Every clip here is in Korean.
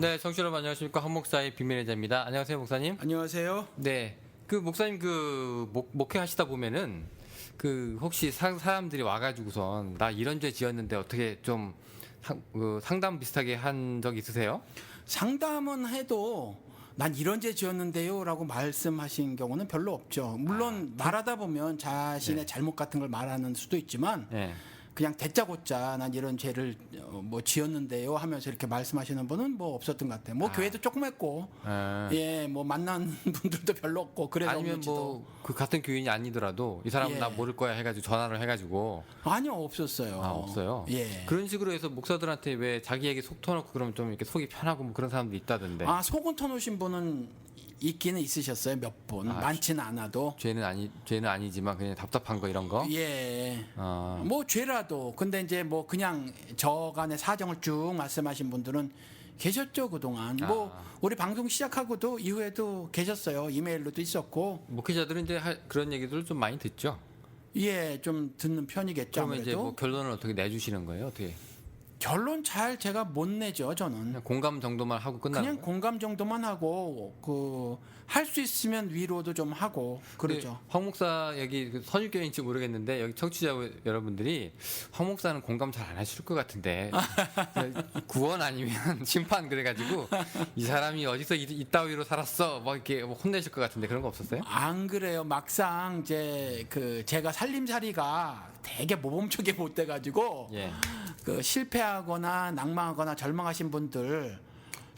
네, 청취자 여러분 안녕하십니까. 한 목사의 비밀의 자입니다. 안녕하세요, 목사님. 안녕하세요. 네, 그 목사님 목회하시다 보면은 혹시 사람들이 와가지고선 나 이런 죄 지었는데 어떻게 좀 상담 비슷하게 한 적 있으세요? 상담은 해도 난 이런 죄 지었는데요 라고 말씀하신 경우는 별로 없죠. 물론 말하다 보면 자신의 잘못 같은 걸 말하는 수도 있지만 네. 그냥 대짜고짜 난 이런 죄를 뭐 지었는데요 하면서 이렇게 말씀하시는 분은 뭐 없었던 것 같아요. 뭐 교회도 조금 했고 뭐 만난 분들도 별로 없고 그래서 아니면 없는지도. 그 같은 교인이 아니더라도 이 사람은 예. 나 모를 거야 해가지고 전화를 해가지고. 아니요, 없었어요. 없어요. 예. 그런 식으로 해서 목사들한테 왜 자기에게 속 터놓고 그러면 좀 이렇게 속이 편하고 뭐 그런 사람도 있다던데. 속은 터놓으신 분은 있기는 있으셨어요, 몇 분. 많지는 않아도. 죄는 아니지만 그냥 답답한 거 이런 거. 예. 뭐 죄라도. 근데 이제 뭐 그냥 저간의 사정을 쭉 말씀하신 분들은 계셨죠, 그동안. 뭐 우리 방송 시작하고도 이후에도 계셨어요. 이메일로도 있었고. 목회자들은 이제 그런 얘기들을 좀 많이 듣죠. 예, 좀 듣는 편이겠죠. 그러면 아무래도. 이제 뭐 결론을 어떻게 내주시는 거예요? 어떻게? 결론 잘 제가 못 내죠, 저는. 그냥 공감 정도만 하고 끝나는 그냥 거예요? 공감 정도만 하고 할 수 있으면 위로도 좀 하고 그러죠. 황 목사 여기 선유교인지 모르겠는데 여기 청취자 여러분들이 황 목사는 공감 잘 안 하실 것 같은데 구원 아니면 심판 그래가지고 이 사람이 어디서 이따위로 살았어 막 이렇게 혼내실 것 같은데 그런 거 없었어요? 안 그래요. 막상 이제 제가 살림살이가 되게 모범적이 못 돼가지고 예. 실패하거나 낭망하거나 절망하신 분들,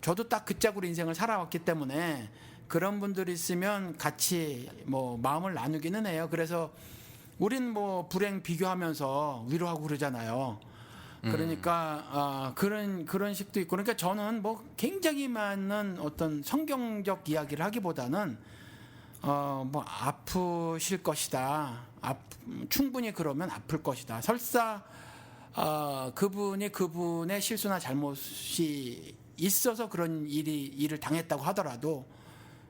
저도 딱 그 짝으로 인생을 살아왔기 때문에 그런 분들 있으면 같이 뭐 마음을 나누기는 해요. 그래서 우린 뭐 불행 비교하면서 위로하고 그러잖아요. 그러니까 그런 식도 있고, 그러니까 저는 뭐 굉장히 많은 어떤 성경적 이야기를 하기보다는 뭐 아프실 것이다. 충분히 그러면 아플 것이다. 설사 그분의 실수나 잘못이 있어서 그런 일을 당했다고 하더라도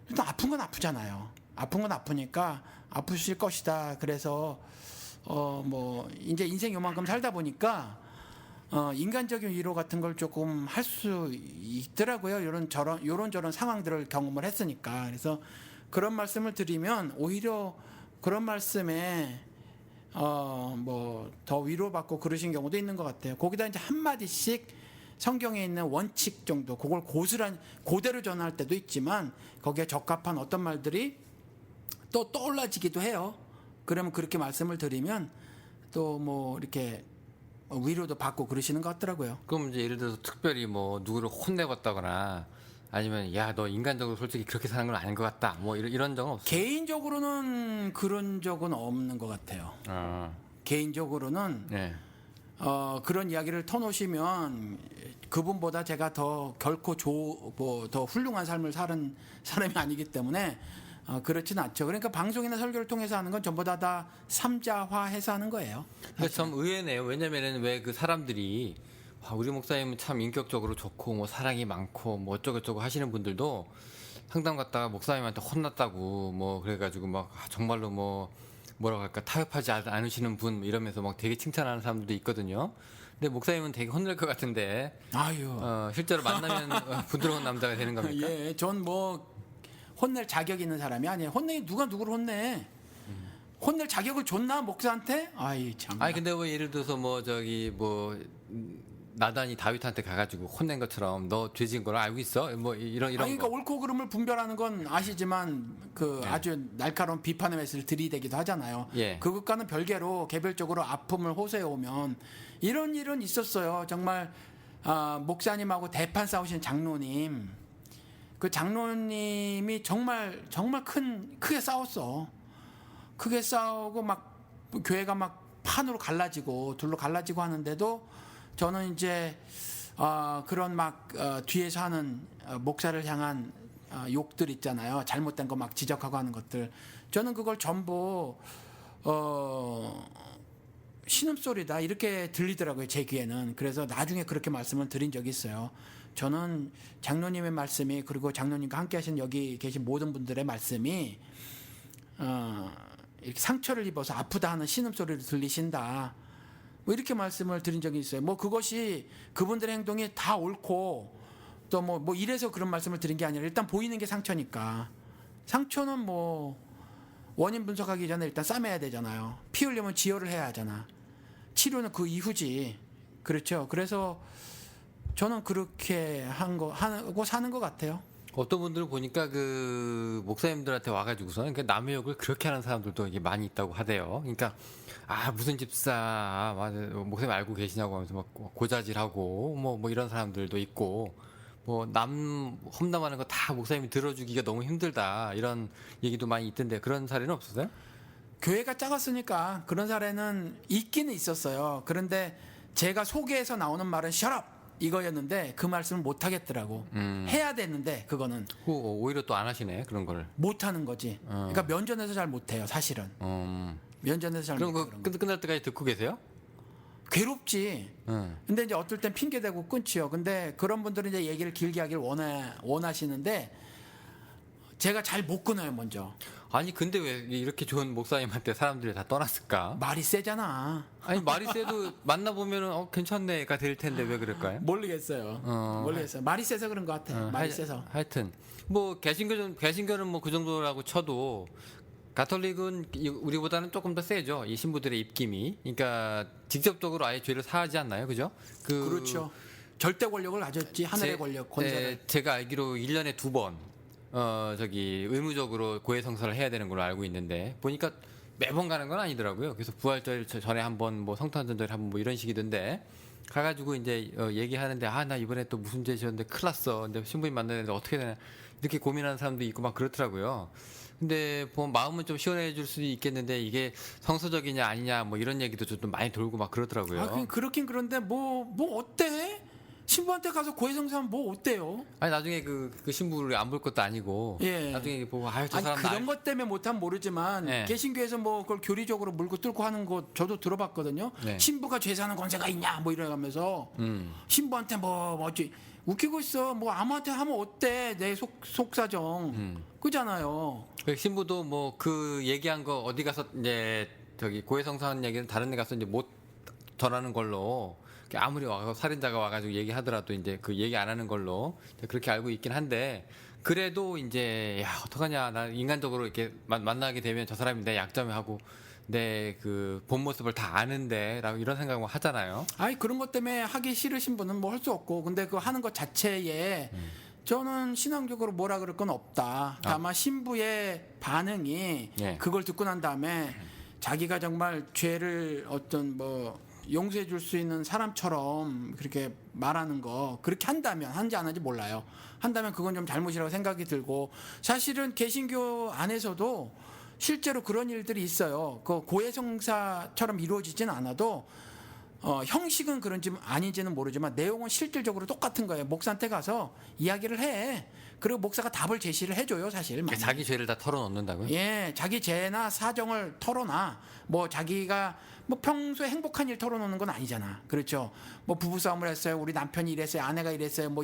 일단 아픈 건 아프잖아요. 아픈 건 아프니까 아프실 것이다. 그래서 뭐 이제 인생 요만큼 살다 보니까 인간적인 위로 같은 걸 조금 할 수 있더라고요. 요런 상황들을 경험을 했으니까. 그래서 그런 말씀을 드리면 오히려 그런 말씀에 뭐 더 위로받고 그러신 경우도 있는 것 같아요. 거기다 이제 한 마디씩 성경에 있는 원칙 정도, 그걸 그대로 전할 때도 있지만 거기에 적합한 어떤 말들이 또 떠올라지기도 해요. 그러면 그렇게 말씀을 드리면 또 뭐 이렇게 위로도 받고 그러시는 것 같더라고요. 그럼 이제 예를 들어서 특별히 뭐 누구를 혼내봤다거나 아니면 야 너 인간적으로 솔직히 그렇게 사는 건 아닌 것 같다 뭐 이런 적은 없어요? 개인적으로는 그런 적은 없는 것 같아요. 개인적으로는 네. 그런 이야기를 터놓으시면 그분보다 제가 결코 더 훌륭한 삶을 사는 사람이 아니기 때문에 그렇진 않죠. 그러니까 방송이나 설교를 통해서 하는 건 전부 다 삼자화해서 하는 거예요. 근데 참 의외네요. 왜냐면은 왜 그 사람들이 우리 목사님은 참 인격적으로 좋고 뭐 사랑이 많고 뭐 어쩌고저쩌고 하시는 분들도 상담 갔다가 목사님한테 혼났다고 뭐 그래가지고 막 정말로 뭐라고 할까 타협하지 않으시는 분 이러면서 막 되게 칭찬하는 사람들도 있거든요. 근데 목사님은 되게 혼낼 것 같은데 아유. 실제로 만나면 부드러운 남자가 되는 겁니까? 예, 전 뭐 혼낼 자격 있는 사람이 아니에요. 누가 누구를 혼내? 혼낼 자격을 줬나 목사한테? 아이 참. 아니 근데 뭐 예를 들어서 나단이 다윗한테 가가지고 혼낸 것처럼 너 죄 지은 걸 알고 있어? 뭐 이런 그러니까 거. 옳고 그름을 분별하는 건 아시지만 아주 날카로운 비판의 메시지를 들이대기도 하잖아요. 예. 그것과는 별개로 개별적으로 아픔을 호소해 오면 이런 일은 있었어요. 정말 목사님하고 대판 싸우신 장로님, 그 장로님이 정말 크게 싸웠어. 크게 싸우고 막 교회가 막 판으로 갈라지고 둘로 갈라지고 하는데도 저는 이제 그런 뒤에서 하는 목사를 향한 욕들 있잖아요. 잘못된 거 막 지적하고 하는 것들. 저는 그걸 전부 신음소리다 이렇게 들리더라고요, 제 귀에는. 그래서 나중에 그렇게 말씀을 드린 적이 있어요. 저는 장로님의 말씀이, 그리고 장로님과 함께 하신 여기 계신 모든 분들의 말씀이 이렇게 상처를 입어서 아프다 하는 신음소리를 들리신다, 뭐 이렇게 말씀을 드린 적이 있어요. 뭐 그것이 그분들의 행동이 다 옳고 또 뭐 이래서 그런 말씀을 드린 게 아니라 일단 보이는 게 상처니까 상처는 뭐 원인 분석하기 전에 일단 싸매야 되잖아요. 피 흘리면 지혈을 해야 하잖아. 치료는 그 이후지. 그렇죠. 그래서 저는 그렇게 하고 사는 것 같아요. 어떤 분들은 보니까 그 목사님들한테 와가지고서는 그 남의 욕을 그렇게 하는 사람들도 이게 많이 있다고 하대요. 그러니까 무슨 집사 목사님 알고 계시냐고 하면서 막 고자질하고 뭐 이런 사람들도 있고 뭐 남 험담하는 거 다 목사님이 들어주기가 너무 힘들다 이런 얘기도 많이 있던데 그런 사례는 없었어요? 교회가 작았으니까 그런 사례는 있기는 있었어요. 그런데 제가 소개에서 나오는 말은 shut up 이거였는데 그 말씀을 못 하겠더라고. 해야 되는데 그거는 오히려 또 안 하시네 그런 거를. 못 하는 거지. 그러니까 면전에서 잘 못 해요, 사실은. 면전에서 잘 그럼 못 해요. 그 끝날 때까지 듣고 계세요? 괴롭지. 근데 이제 어떨 땐 핑계 대고 끊지요. 근데 그런 분들은 이제 얘기를 길게 하길 원하시는데 제가 잘 못 끊어요, 먼저. 아니 근데 왜 이렇게 좋은 목사님한테 사람들이 다 떠났을까? 말이 세잖아. 아니 말이 세도 만나보면은 괜찮네가 될 텐데 왜 그럴까요? 모르겠어요. 모르겠어요. 말이 세서 그런 것 같아요. 말이 세서. 하여튼 뭐 개신교는 뭐 그 정도라고 쳐도 가톨릭은 우리보다는 조금 더 세죠. 이 신부들의 입김이. 그러니까 직접적으로 아예 죄를 사하지 않나요, 그죠? 그렇죠. 절대 권력을 가졌지 하늘의 권력 권세를. 제가 알기로 1년에 2번 의무적으로 고해 성사를 해야 되는 걸로 알고 있는데 보니까 매번 가는 건 아니더라고요. 그래서 부활절 전에 한번 뭐 성탄절에 한번 뭐 이런 식이던데 가가지고 이제 얘기하는데 나 이번에 또 무슨 죄 지었는데 큰일 났어. 근데 신부님 만나는데 어떻게 되나 이렇게 고민하는 사람도 있고 막 그렇더라고요. 근데 보면 마음은 좀 시원해 줄 수도 있겠는데 이게 성서적이냐 아니냐 뭐 이런 얘기도 좀 많이 돌고 막 그러더라고요. 그렇긴 그런데 뭐 어때? 신부한테 가서 고해성사하면 뭐 어때요? 아니 나중에 그 신부를 안 볼 것도 아니고 예. 나중에 보고 저 아니 사람 그런 것 때문에 못하면 모르지만 네. 개신교에서 뭐 그걸 교리적으로 물고 뚫고 하는 거 저도 들어봤거든요. 네. 신부가 죄 사는 권세가 있냐 뭐 이러면서 신부한테 뭐 어찌 웃기고 있어. 뭐 아무한테 하면 어때? 내 속사정 그잖아요. 그 신부도 뭐 그 얘기한 거 어디 가서 이제 고해성사한 얘기는 다른 데 가서 이제 못 전하는 걸로 아무리 와서 살인자가 와가지고 얘기하더라도 이제 그 얘기 안 하는 걸로 그렇게 알고 있긴 한데 그래도 이제 어떡하냐 나 인간적으로 이렇게 만나게 되면 저 사람이 내 약점을 하고 내 그 본 모습을 다 아는데라고 이런 생각을 하잖아요. 아니 그런 것 때문에 하기 싫으신 분은 뭐 할 수 없고 근데 그 하는 것 자체에 저는 신앙적으로 뭐라 그럴 건 없다. 다만 신부의 반응이 예. 그걸 듣고 난 다음에 자기가 정말 죄를 어떤 뭐 용서해 줄 수 있는 사람처럼 그렇게 말하는 거 그렇게 한다면 한지 안 한지 몰라요. 한다면 그건 좀 잘못이라고 생각이 들고 사실은 개신교 안에서도 실제로 그런 일들이 있어요. 그 고해성사처럼 이루어지지는 않아도 형식은 그런지 아닌지는 모르지만 내용은 실질적으로 똑같은 거예요. 목사한테 가서 이야기를 해. 그리고 목사가 답을 제시를 해줘요, 사실. 많이. 자기 죄를 다 털어놓는다고요? 예, 자기 죄나 사정을 털어놔. 뭐 자기가 뭐 평소에 행복한 일 털어놓는 건 아니잖아. 그렇죠. 뭐 부부싸움을 했어요. 우리 남편이 이랬어요. 아내가 이랬어요. 뭐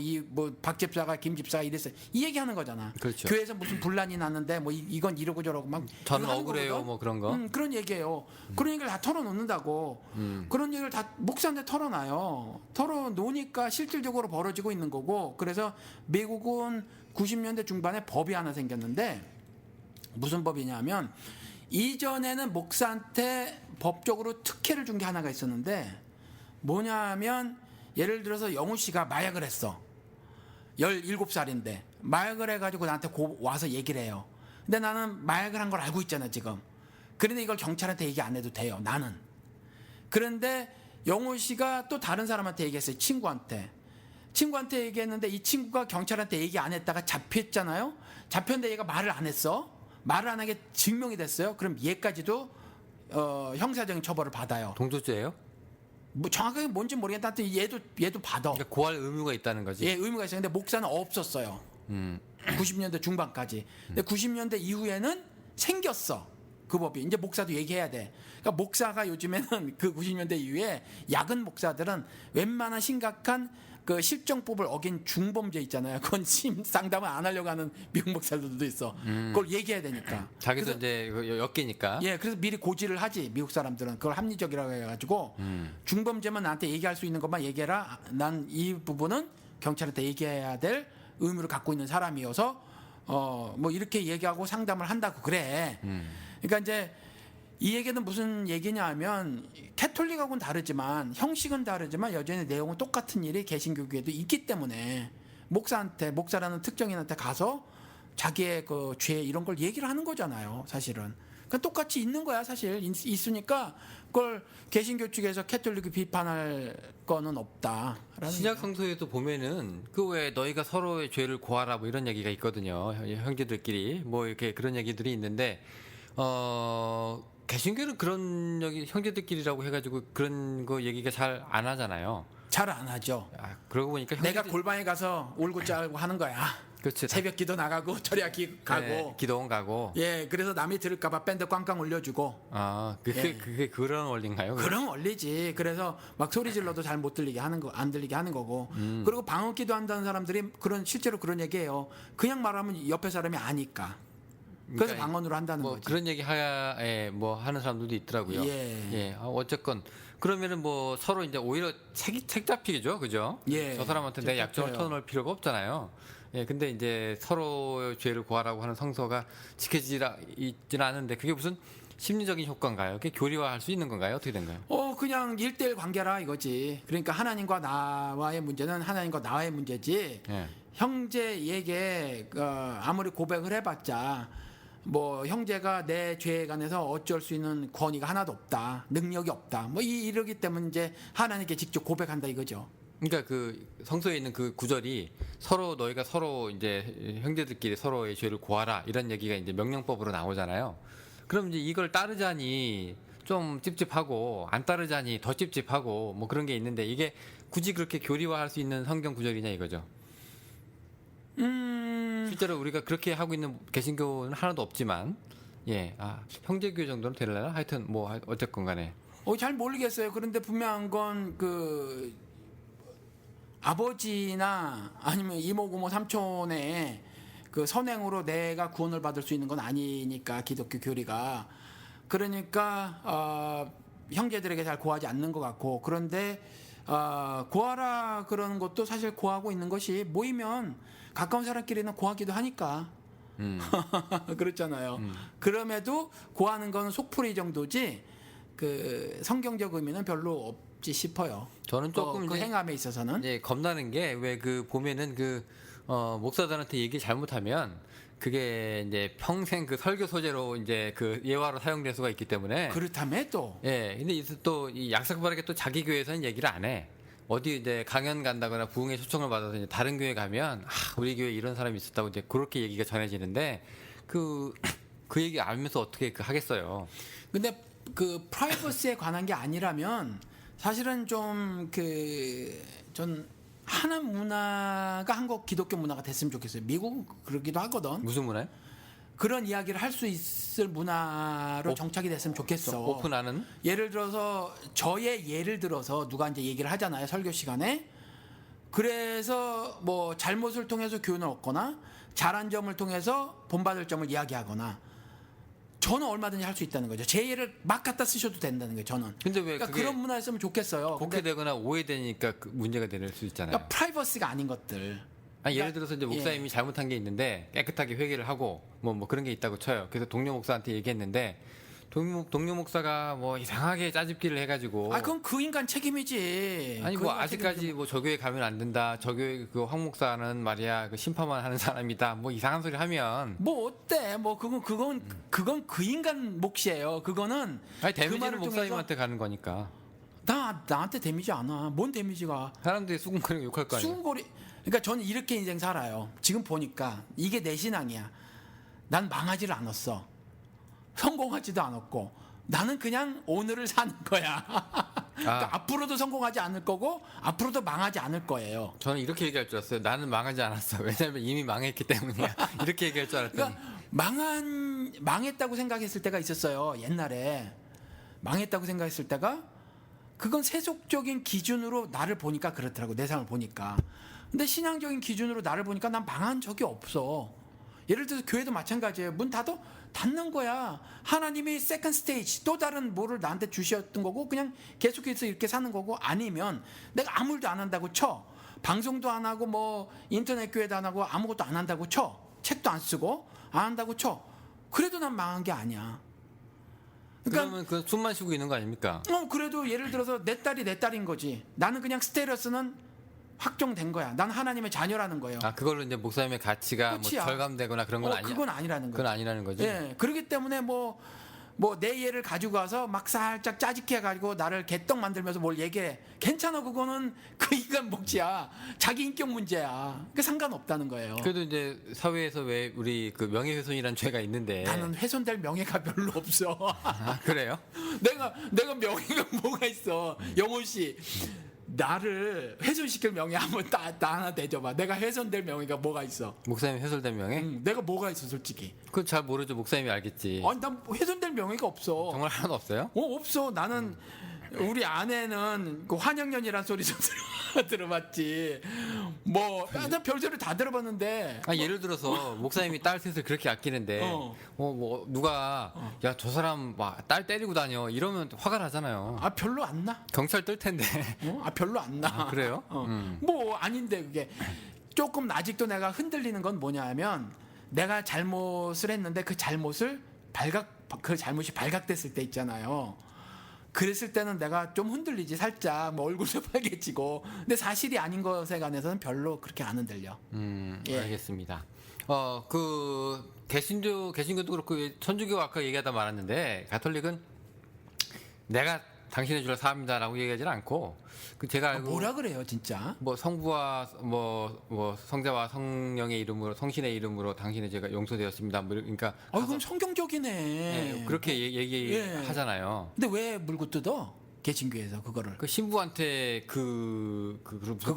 박 집사가 김 집사가 이랬어요. 이 얘기하는 거잖아. 그렇죠. 교회에서 무슨 분란이 났는데 뭐 이건 이러고 저러고 막 저는 이거 하는 억울해요, 거거든. 뭐 그런 거. 그런 얘기예요. 그런 얘기를 다 털어놓는다고. 그런 얘기를 다 목사한테 털어놔요. 털어놓으니까 실질적으로 벌어지고 있는 거고. 그래서 미국은 90년대 중반에 법이 하나 생겼는데 무슨 법이냐면 이전에는 목사한테 법적으로 특혜를 준 게 하나가 있었는데 뭐냐면 예를 들어서 영우 씨가 마약을 했어. 17살인데 마약을 해가지고 나한테 와서 얘기를 해요. 근데 나는 마약을 한 걸 알고 있잖아 지금. 그런데 이걸 경찰한테 얘기 안 해도 돼요. 나는. 그런데 영우 씨가 또 다른 사람한테 얘기했어요. 친구한테 얘기했는데 이 친구가 경찰한테 얘기 안 했다가 잡혔잖아요. 잡혔는데 얘가 말을 안 했어. 말을 안 하게 증명이 됐어요. 그럼 얘까지도 형사적인 처벌을 받아요. 동조죄예요? 뭐 정확하게 뭔지 모르겠다. 하여튼 얘도 받아. 그러니까 고할 의무가 있다는 거지. 예, 의무가 있어요. 근데 목사는 없었어요. 90년대 중반까지. 근데 90년대 이후에는 생겼어. 그 법이. 이제 목사도 얘기해야 돼. 그러니까 목사가 요즘에는 그 90년대 이후에 야근 목사들은 웬만한 심각한 그 실정법을 어긴 중범죄 있잖아요. 그건 상담을 안 하려고 하는 미국 목사들도 있어. 그걸 얘기해야 되니까. 자기도 이제 엮이니까. 예, 그래서 미리 고지를 하지. 미국 사람들은 그걸 합리적이라고 해가지고 중범죄만 나한테 얘기할 수 있는 것만 얘기해라. 난 이 부분은 경찰한테 얘기해야 될 의무를 갖고 있는 사람이어서 뭐 이렇게 얘기하고 상담을 한다고 그래. 그러니까 이제 이 얘기는 무슨 얘기냐 하면 캐톨릭하고는 다르지만 형식은 다르지만 여전히 내용은 똑같은 일이 개신교계에도 있기 때문에 목사라는 특정인한테 가서 자기의 그 죄 이런 걸 얘기를 하는 거잖아요, 사실은. 그러니까 똑같이 있는 거야, 사실. 있으니까 그걸 개신교 측에서 캐톨릭을 비판할 거는 없다라는 신약 성서에도 보면은 그 왜 너희가 서로의 죄를 고하라 뭐 이런 얘기가 있거든요. 형제들끼리 뭐 이렇게 그런 얘기들이 있는데 개신교는 그런 여기 형제들끼리라고 해가지고 그런 거 얘기가 잘 안 하잖아요. 잘 안 하죠. 그러고 보니까 내가 골방에 가서 울고 짜고 하는 거야. 그렇지. 새벽 기도 나가고 절야기 가고. 네, 기도원 가고. 예, 그래서 남이 들을까봐 밴드 꽝꽝 올려주고. 그게 그런 원리인가요? 그런 원리지. 그래서 막 소리 질러도 잘 못 들리게 하는 거, 안 들리게 하는 거고. 그리고 방언기도 한다는 사람들이 실제로 그런 얘기해요. 그냥 말하면 옆에 사람이 아니까. 그래서 그러니까 방언으로 한다는 뭐 거지. 그런 얘기 뭐 하는 사람들도 있더라고요. 예. 어쨌건 그러면은 뭐 서로 이제 오히려 책 잡히죠, 그죠? 예. 저 사람한테 내 약점을 터놓을 필요가 없잖아요. 근데 이제 서로의 죄를 고하라고 하는 성서가 지켜지지는 않은데 그게 무슨 심리적인 효과인가요? 그게 교리화할 수 있는 건가요? 어떻게 된가요? 그냥 1대1 관계라 이거지. 그러니까 하나님과 나와의 문제는 하나님과 나의 문제지. 예. 형제에게 아무리 고백을 해봤자 뭐 형제가 내 죄에 관해서 어쩔 수 있는 권위가 하나도 없다, 능력이 없다. 뭐 이러기 때문에 이제 하나님께 직접 고백한다 이거죠. 그러니까 그 성서에 있는 그 구절이 서로 너희가 서로 이제 형제들끼리 서로의 죄를 고하라 이런 얘기가 이제 명령법으로 나오잖아요. 그럼 이제 이걸 따르자니 좀 찝찝하고 안 따르자니 더 찝찝하고 뭐 그런 게 있는데 이게 굳이 그렇게 교리화할 수 있는 성경 구절이냐 이거죠. 실제로 우리가 그렇게 하고 있는 개신교는 하나도 없지만 형제교 정도는 되려나? 하여튼 뭐 어쨌건 간에 잘 모르겠어요. 그런데 분명한 건 그 아버지나 아니면 이모 고모 삼촌의 그 선행으로 내가 구원을 받을 수 있는 건 아니니까 기독교 교리가. 그러니까 형제들에게 잘 고하지 않는 것 같고, 그런데 고하라 그러는 것도 사실 고하고 있는 것이 모이면 가까운 사람끼리는 고하기도 하니까. 그렇잖아요. 그럼에도 고하는 건 속풀이 정도지 그 성경적 의미는 별로 없지 싶어요. 저는 조금 그 이제 행함에 있어서는 겁나는 게 왜 그 보면은 목사들한테 얘기 잘못하면 그게 이제 평생 그 설교 소재로 이제 그 예화로 사용될 수가 있기 때문에 그렇다면 또 근데 또 이 약삭빠르게 또 자기 교회에서는 얘기를 안 해. 어디 이제 강연 간다거나 부흥회 초청을 받아서 이제 다른 교회 가면 우리 교회 이런 사람이 있었다고 이제 그렇게 얘기가 전해지는데 그 얘기 알면서 어떻게 하겠어요. 근데 그 프라이버시에 관한 게 아니라면 사실은 전 하나 문화가 한국 기독교 문화가 됐으면 좋겠어요. 미국은 그러기도 하거든. 무슨 문화요? 그런 이야기를 할 수 있을 문화로 정착이 됐으면 좋겠어. 오픈하는? 예를 들어서 예를 들어서 누가 이제 얘기를 하잖아요, 설교 시간에. 그래서 뭐 잘못을 통해서 교훈을 얻거나 잘한 점을 통해서 본받을 점을 이야기하거나, 저는 얼마든지 할 수 있다는 거죠. 제 예를 막 갖다 쓰셔도 된다는 거예요, 저는. 근데 왜 그러니까 그런 문화였으면 좋겠어요. 복해되거나 오해되니까 문제가 될 수 있잖아요. 그러니까 프라이버시가 아닌 것들. 예를 들어서 이제 목사님이 잘못한 게 있는데 깨끗하게 회개를 하고 뭐 그런 게 있다고 쳐요. 그래서 동료 목사한테 얘기했는데 동료 목사가 뭐 이상하게 짜집기를 해가지고 그건 그 인간 책임이지. 아니 그 뭐 인간 아직까지 책임이지. 뭐 저 교회 가면 안 된다. 저 교회 그 황 목사는 말이야 그 심판만 하는 사람이다. 뭐 이상한 소리 하면 뭐 어때? 뭐 그건 그 인간 몫이에요. 그거는 데미지는 말을 목사님한테 가는 거니까. 나한테 데미지 않아. 뭔 데미지가? 사람들이 수군거리고 욕할 거 아니에요. 수군거리. 그러니까 저는 이렇게 인생 살아요. 지금 보니까 이게 내 신앙이야. 난 망하지를 않았어. 성공하지도 않았고, 나는 그냥 오늘을 사는 거야. 그러니까 앞으로도 성공하지 않을 거고 앞으로도 망하지 않을 거예요. 저는 이렇게 얘기할 줄 알았어요. 나는 망하지 않았어. 왜냐하면 이미 망했기 때문이야. 이렇게 얘기할 줄 알았더니. 그러니까 망했다고 생각했을 때가 있었어요. 옛날에 망했다고 생각했을 때가, 그건 세속적인 기준으로 나를 보니까 그렇더라고. 내 삶을 보니까. 근데 신앙적인 기준으로 나를 보니까 난 망한 적이 없어. 예를 들어서 교회도 마찬가지예요. 문 닫는 거야. 하나님이 세컨드 스테이지, 또 다른 뭐를 나한테 주셨던 거고, 그냥 계속해서 이렇게 사는 거고, 아니면 내가 아무 일도 안 한다고 쳐. 방송도 안 하고 뭐 인터넷 교회도 안 하고 아무것도 안 한다고 쳐. 책도 안 쓰고 안 한다고 쳐. 그래도 난 망한 게 아니야. 그러니까 그러면 그 숨만 쉬고 있는 거 아닙니까? 그래도 예를 들어서 내 딸이 내 딸인 거지. 나는 그냥 스테레스는 확정된 거야. 난 하나님의 자녀라는 거예요. 아, 그걸로 이제 목사님의 가치가 뭐 끝이야. 절감되거나 그런 건 아니야. 그건 아니라는 거지. 그건 아니라는 거지. 예, 그렇기 때문에 뭐 내 얘를 가지고 가서 막 살짝 짜집게 해가지고 나를 개떡 만들면서 뭘 얘기해. 괜찮아, 그거는 그 인간 몫이야. 자기 인격 문제야. 그 상관없다는 거예요. 그래도 이제 사회에서 왜 우리 그 명예훼손이라는 죄가 있는데. 나는 훼손될 명예가 별로 없어. 아, 그래요? 내가 명예가 뭐가 있어. 영훈 씨, 나를 훼손시킬 명예 한번 나 하나 대줘봐. 내가 훼손될 명예가 뭐가 있어. 목사님 훼손된 명예? 내가 뭐가 있어, 솔직히. 그건 잘 모르죠. 목사님이 알겠지. 아니, 난 훼손될 명예가 없어. 정말 하나도 없어요? 없어. 나는 우리 아내는 그 환영연이란 소리 좀 들어봤지. 나 별소리 다 들어봤는데. 아, 예를 들어서 목사님이 딸 셋을 그렇게 아끼는데 뭐 누가 야, 저 사람 딸 때리고 다녀 이러면 화가 나잖아요. 아, 별로 안 나. 경찰 뜰 텐데. 별로 안 나. 아, 그래요? 뭐 아닌데 그게 조금 아직도 내가 흔들리는 건 뭐냐면 내가 잘못을 했는데 그 잘못이 발각됐을 때 있잖아요. 그랬을 때는 내가 좀 흔들리지, 살짝. 뭐 얼굴도 빨개지고. 근데 사실이 아닌 것에 관해서는 별로 그렇게 안 흔들려. 예. 알겠습니다. 그 개신교도 그렇고 천주교 아까 얘기하다 말았는데 가톨릭은 내가 당신의 주를 사합니다라고 얘기하지는 않고 제가 알고 뭐라 그래요, 진짜? 뭐 성부와 뭐 성자와 성령의 이름으로 성신의 이름으로 당신의 죄가 용서되었습니다. 뭐 그러니까 그럼 성경적이네. 예, 그렇게 얘기하잖아요. 근데 왜 물고 뜯어? 개신교에서 그거를. 그 신부한테 그걸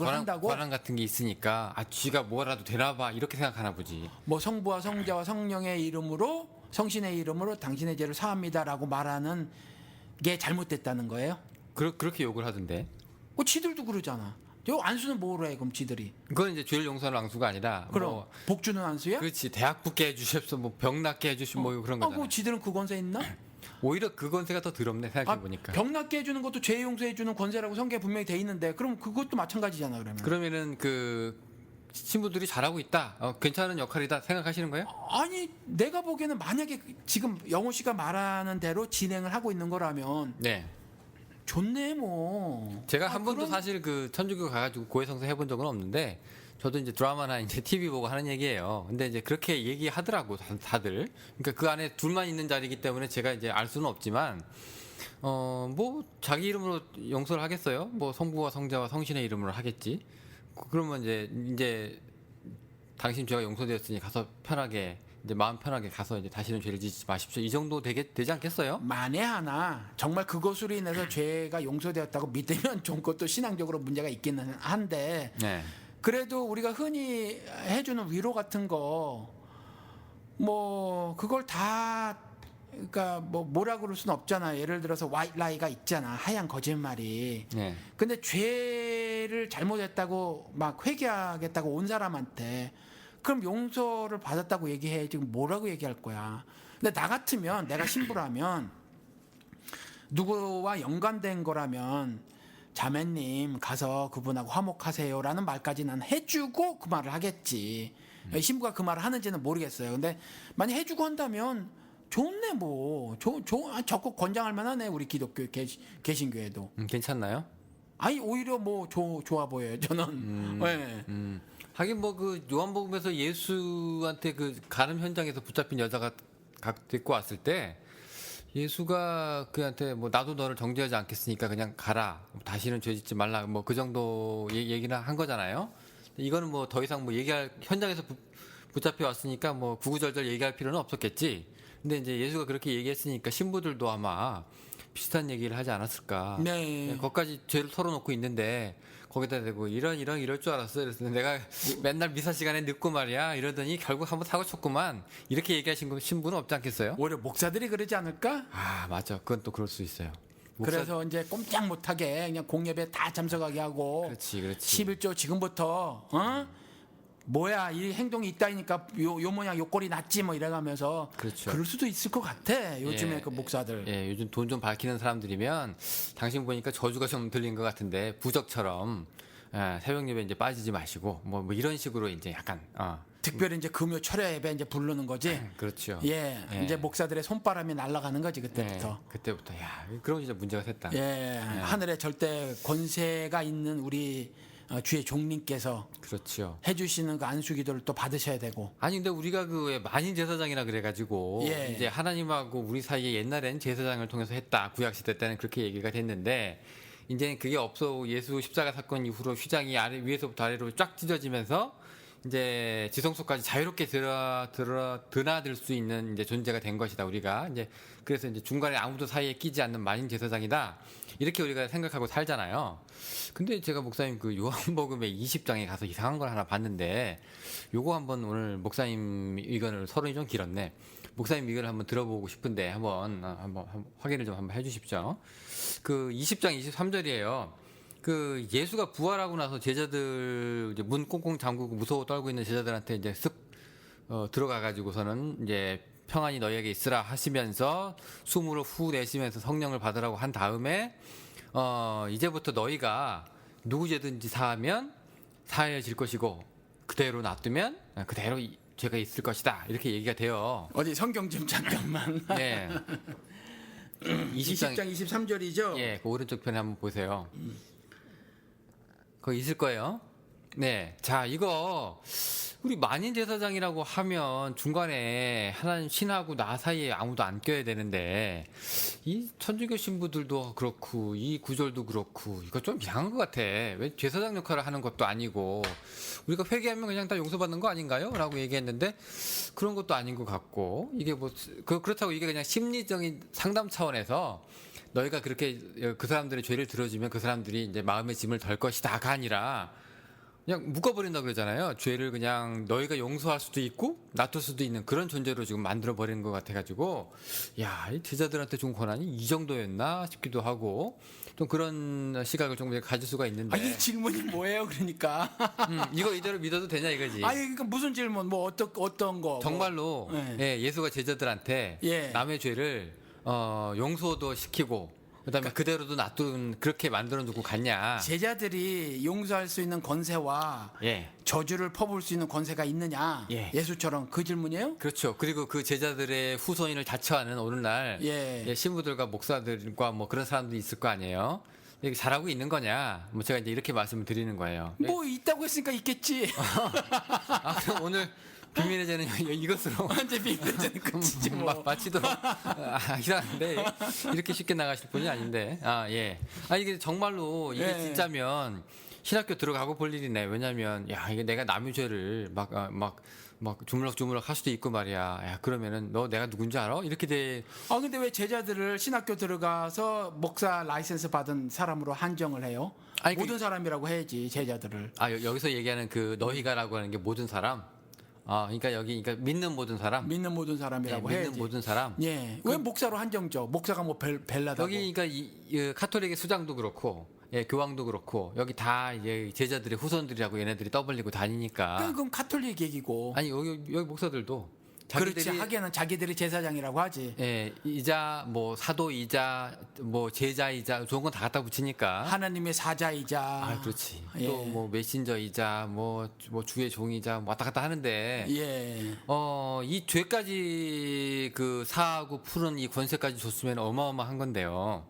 한다고? 권한 같은 게 있으니까 쥐가 뭐라도 되나봐 이렇게 생각하나 보지. 뭐 성부와 성자와 성령의 이름으로, 성신의 이름으로 당신의 죄를 사합니다라고 말하는 게 잘못됐다는 거예요? 그렇게 욕을 하던데. 지들도 그러잖아. 저 안수는 뭐로 해, 그럼 지들이? 그건 이제 죄를 용서하는 안수가 아니라 그럼 복 주는 안수야? 그렇지, 대학 붙게 해주십시오, 뭐 병 낫게 해주십시오, 뭐 그런 거잖아. 지들은 그 권세 있나? 오히려 그 권세가 더 더럽네 생각해 보니까. 병 낫게 해주는 것도 죄 용서해주는 권세라고 성경에 분명히 돼 있는데 그럼 그것도 마찬가지잖아. 그러면은 그 신부들이 잘하고 있다, 괜찮은 역할이다 생각하시는 거예요? 아니, 내가 보기에는 만약에 지금 영호 씨가 말하는 대로 진행을 하고 있는 거라면 네. 좋네 뭐. 제가 한 번도 사실 그 천주교 가가지고 고해성사 해본 적은 없는데 저도 이제 드라마나 이제 TV 보고 하는 얘기예요. 근데 이제 그렇게 얘기하더라고 다들. 그러니까 그 안에 둘만 있는 자리이기 때문에 제가 이제 알 수는 없지만 뭐 자기 이름으로 용서를 하겠어요? 뭐 성부와 성자와 성신의 이름으로 하겠지. 그러면 이제 당신 죄가 용서되었으니 가서 편하게 이제 마음 편하게 가서 이제 다시는 죄를 짓지 마십시오. 이 정도 되지 않겠어요? 만에 하나 정말 그것으로 인해서 죄가 용서되었다고 믿으면 좀 그것도 신앙적으로 문제가 있기는 한데 네. 그래도 우리가 흔히 해주는 위로 같은 거 뭐 그걸 다 그러니까 뭐라 그럴 수는 없잖아. 예를 들어서 화이트 라이가 있잖아. 하얀 거짓말이. 네. 근데 죄를 잘못했다고 막 회개하겠다고 온 사람한테 그럼 용서를 받았다고 얘기해. 지금 뭐라고 얘기할 거야. 근데 나 같으면 내가 신부라면 누구와 연관된 거라면 자매님 가서 그분하고 화목하세요라는 말까지 난 해주고 그 말을 하겠지. 신부가 그 말을 하는지는 모르겠어요. 근데 만약 해주고 한다면 좋네 뭐. 적극 권장할 만하네 우리 기독교 개신교에도. 괜찮나요? 아니 오히려 뭐 좋아 보여요 저는. 네. 하긴 뭐 그 요한복음에서 예수한테 그 가늠 현장에서 붙잡힌 여자가 데리고 왔을 때 예수가 그한테 뭐 나도 너를 정죄하지 않겠으니까 그냥 가라, 다시는 죄짓지 말라, 뭐 그 정도 얘기를 한 거잖아요. 이거는 뭐 더 이상 뭐 얘기할, 현장에서 붙잡혀 왔으니까 뭐 구구절절 얘기할 필요는 없었겠지. 근데 이제 예수가 그렇게 얘기했으니까 신부들도 아마 비슷한 얘기를 하지 않았을까. 네. 거기까지 죄를 털어놓고 있는데 거기다 대고 이럴 줄 알았어. 그래서 내가 맨날 미사 시간에 늦고 말이야 이러더니 결국 한번 사고 쳤구만. 이렇게 얘기하신 신부는 없지 않겠어요? 오히려 목사들이 그러지 않을까? 아, 맞아. 그건 또 그럴 수 있어요. 그래서 이제 꼼짝 못하게 그냥 공예배 다 참석하게 하고. 그렇지. 11조 지금부터 뭐야 이 행동이 있다니까 요 모양 요 꼴이 낫지 뭐 이래가면서. 그렇죠. 그럴 수도 있을 것 같아 요즘에 예, 그 목사들. 예, 요즘 돈 좀 밝히는 사람들이면 당신 보니까 저주가 좀 들린 것 같은데 부적처럼 새벽 예배 이제 빠지지 마시고 뭐 이런 식으로 이제 약간 특별히 이제 금요 철야 예배 이제 부르는 거지. 그렇죠. 예, 예. 이제 목사들의 손바람이 날아가는 거지 그때부터. 그때부터 야, 그럼 진짜 문제가 샜다. 예, 하늘에 절대 권세가 있는 우리 주의 종님께서 그렇죠. 해주시는 그 안수기도를 또 받으셔야 되고. 아니 근데 우리가 그 왜 만인 제사장이라 그래가지고 예. 이제 하나님하고 우리 사이에 옛날엔 제사장을 통해서 했다 구약 시대 때는 그렇게 얘기가 됐는데 이제 그게 없어 예수 십자가 사건 이후로 휘장이 아래 위에서부터 아래로 쫙 찢어지면서 이제 지성소까지 자유롭게 드나들 수 있는 이제 존재가 된 것이다 우리가 이제 그래서 이제 중간에 아무도 사이에 끼지 않는 만인 제사장이다 이렇게 우리가 생각하고 살잖아요. 근데 제가 목사님 그 요한복음의 20장에 가서 이상한 걸 하나 봤는데 요거 한번 오늘 목사님 의견을 서론이 좀 길었네. 목사님 의견을 한번 들어보고 싶은데 한번 확인을 좀 한번 해주십시오. 그 20장 23절이에요. 그 예수가 부활하고 나서 제자들 이제 문 꽁꽁 잠그고 무서워 떨고 있는 제자들한테 이제 쓱 들어가 가지고서는 이제 평안이 너희에게 있으라 하시면서 숨으로 후 내쉬면서 성령을 받으라고 한 다음에 이제부터 너희가 누구 죄든지 사하면 사해질 것이고 그대로 놔두면 그대로 죄가 있을 것이다 이렇게 얘기가 돼요. 어디 성경 좀 잠깐만. 네. 20장 23절이죠. 예, 그 오른쪽 편에 한번 보세요. 거기 있을 거예요. 네. 자, 이거 우리 만인 제사장이라고 하면 중간에 하나님 신하고 나 사이에 아무도 안 껴야 되는데 이 천주교 신부들도 그렇고 이 구절도 그렇고 이거 좀 이상한 것 같아. 왜 제사장 역할을 하는 것도 아니고 우리가 회개하면 그냥 다 용서받는 거 아닌가요? 라고 얘기했는데 그런 것도 아닌 것 같고 이게 뭐 그렇다고 이게 그냥 심리적인 상담 차원에서 너희가 그렇게 그 사람들의 죄를 들어주면 그 사람들이 이제 마음의 짐을 덜 것이다가 아니라 그냥 묶어버린다 그러잖아요. 죄를 그냥 너희가 용서할 수도 있고 놔둘 수도 있는 그런 존재로 지금 만들어 버리는 것 같아가지고 야, 이 제자들한테 준 권한이 이 정도였나 싶기도 하고 좀 그런 시각을 좀 가질 수가 있는데. 이 질문이 뭐예요? 그러니까. 이거 이대로 믿어도 되냐 이거지. 그러니까 무슨 질문? 뭐 어떤 거? 정말로 예수가 제자들한테 남의 죄를 용서도 시키고 그다음에 그대로도 놔둔 그렇게 만들어두고 갔냐? 제자들이 용서할 수 있는 권세와 저주를 퍼부을 수 있는 권세가 있느냐? 예수처럼 그 질문이에요? 그렇죠. 그리고 그 제자들의 후손인을 자처하는 오늘날 신부들과 목사들과 뭐 그런 사람들이 있을 거 아니에요? 이게 잘하고 있는 거냐? 뭐 제가 이제 이렇게 말씀을 드리는 거예요. 뭐 있다고 했으니까 있겠지. 그럼 오늘 비밀의 죄는 이것으로 완전 비밀의 죄는 끝이지 뭐. 마치도록 이상한데 이렇게 쉽게 나가실 분이 아닌데 이게 정말로 이게 진짜면 신학교 들어가고 볼 일이네. 왜냐면 이게 내가 남의 죄를 막 주물럭주물럭 할 수도 있고 말이야. 야, 그러면은 너 내가 누군지 알아? 이렇게 돼. 근데 왜 제자들을 신학교 들어가서 목사 라이센스 받은 사람으로 한정을 해요? 모든 사람이라고 해야지 제자들을. 여기서 얘기하는 그 너희가라고 하는 게 모든 사람? 그러니까 믿는 모든 사람. 믿는 모든 사람이라고 해야지. 믿는 모든 사람. 왜 목사로 한정져? 목사가 뭐 벨라다고. 여기 그러니까 이 카톨릭의 수장도 그렇고, 교황도 그렇고 여기 다 이제 제자들의 후손들이라고 얘네들이 떠벌리고 다니니까. 그럼 카톨릭 얘기고. 아니 여기 목사들도. 그렇지. 하기에는 자기들이 제사장이라고 하지. 이자 뭐 사도이자 뭐 제자이자 좋은 건 다 갖다 붙이니까. 하나님의 사자이자. 그렇지. 또 뭐 메신저이자 뭐 주의 종이자 왔다 갔다 하는데. 이 죄까지 그 사하고 푸는 이 권세까지 줬으면 어마어마한 건데요.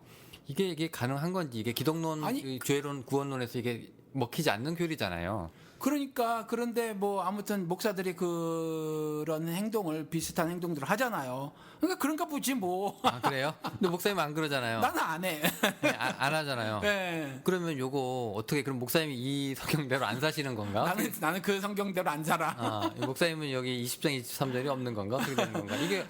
이게 가능한 건지 이게 기독론, 죄론, 구원론에서 이게 먹히지 않는 교리잖아요. 그러니까 그런데 뭐 아무튼 목사들이 그런 행동을 비슷한 행동들을 하잖아요. 그러니까 그런가 보지 뭐. 그래요? 근데 목사님 안 그러잖아요. 나는 안 해. 안 하잖아요. 그러면 요거 어떻게 그럼 목사님이 이 성경대로 안 사시는 건가? 나는 그 성경대로 안 살아. 목사님은 여기 20장 23절이 없는 건가? 어떻게 되는 건가? 이게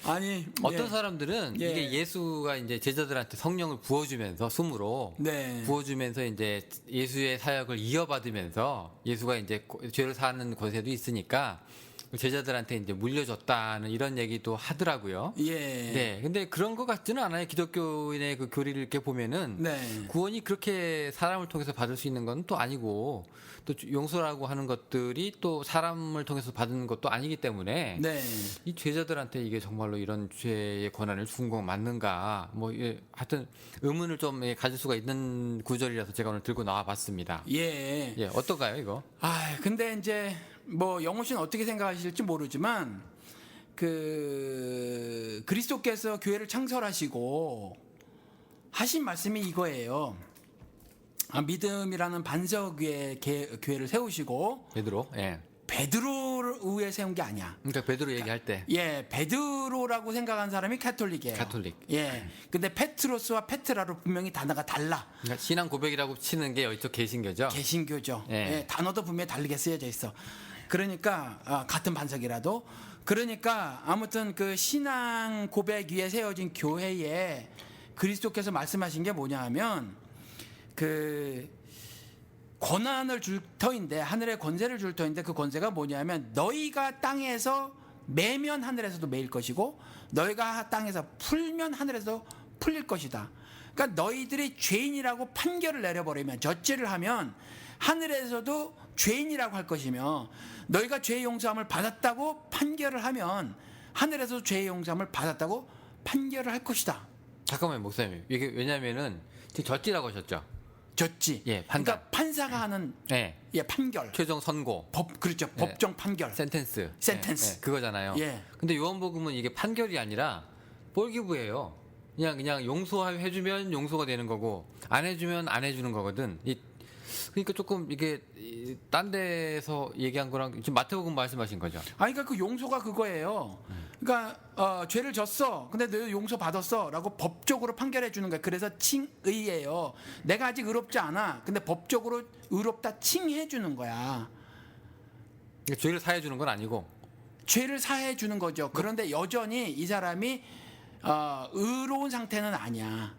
어떤 사람들은 이게 예수가 이제 제자들한테 성령을 부어주면서 숨으로 부어주면서 이제 예수의 사역을 이어받으면서 예수가 이제 죄를 사하는 권세도 있으니까 제자들한테 이제 물려줬다는 이런 얘기도 하더라고요. 예. 네, 근데 그런 것 같지는 않아요. 기독교인의 그 교리를 이렇게 보면은 네. 구원이 그렇게 사람을 통해서 받을 수 있는 건 또 아니고 또 용서라고 하는 것들이 또 사람을 통해서 받는 것도 아니기 때문에 네. 이 죄자들한테 이게 정말로 이런 죄의 권한을 준 건 맞는가 뭐 하여튼 의문을 좀 가질 수가 있는 구절이라서 제가 오늘 들고 나와봤습니다. 예. 예, 어떨까요 이거? 아, 근데 이제 뭐 영호 씨는 어떻게 생각하실지 모르지만 그 그리스도께서 교회를 창설하시고 하신 말씀이 이거예요. 믿음이라는 반석 위에 교회를 세우시고 베드로. 예. 베드로를 위에 세운 게 아니야. 그러니까 베드로 얘기할 때 예, 베드로라고 생각한 사람이 카톨릭이에요. 가톨릭. 예. 근데 페트로스와 페트라로 분명히 단어가 달라. 그러니까 신앙 고백이라고 치는 게 이쪽 개신교죠. 개신교죠. 예. 예, 단어도 분명히 다르게 쓰여져 있어. 그러니까 같은 반석이라도 그러니까 아무튼 그 신앙 고백 위에 세워진 교회에 그리스도께서 말씀하신 게 뭐냐 하면 그 권한을 줄 터인데 하늘의 권세를 줄 터인데 그 권세가 뭐냐면 너희가 땅에서 매면 하늘에서도 매일 것이고 너희가 땅에서 풀면 하늘에서 풀릴 것이다. 그러니까 너희들이 죄인이라고 판결을 내려버리면 저죄를 하면 하늘에서도 죄인이라고 할 것이며 너희가 죄의 용서함을 받았다고 판결을 하면 하늘에서도 죄의 용서함을 받았다고 판결을 할 것이다. 잠깐만요, 목사님. 이게 왜냐면은 지금 젖지라고 하셨죠. 졌지. 예, 판단. 그러니까 판사가 하는 예. 예, 판결. 최종 선고. 그렇죠. 법정 판결. 센텐스. 센텐스. 예, 그거잖아요. 예. 근데 요한복음은 이게 판결이 아니라 볼기부예요. 그냥 용서해주면 용서가 되는 거고 안 해주면 안 해주는 거거든. 그러니까 조금 이게 딴 데서 얘기한 거랑 지금 마태복음 말씀하신 거죠. 그러니까 그 용서가 그거예요. 그러니까 죄를 졌어. 근데 너 용서 받았어라고 법적으로 판결해 주는 거야. 그래서 칭의예요. 내가 아직 의롭지 않아. 근데 법적으로 의롭다 칭해 주는 거야. 그러니까 죄를 사해 주는 건 아니고. 죄를 사해 주는 거죠. 그런데 여전히 이 사람이 의로운 상태는 아니야.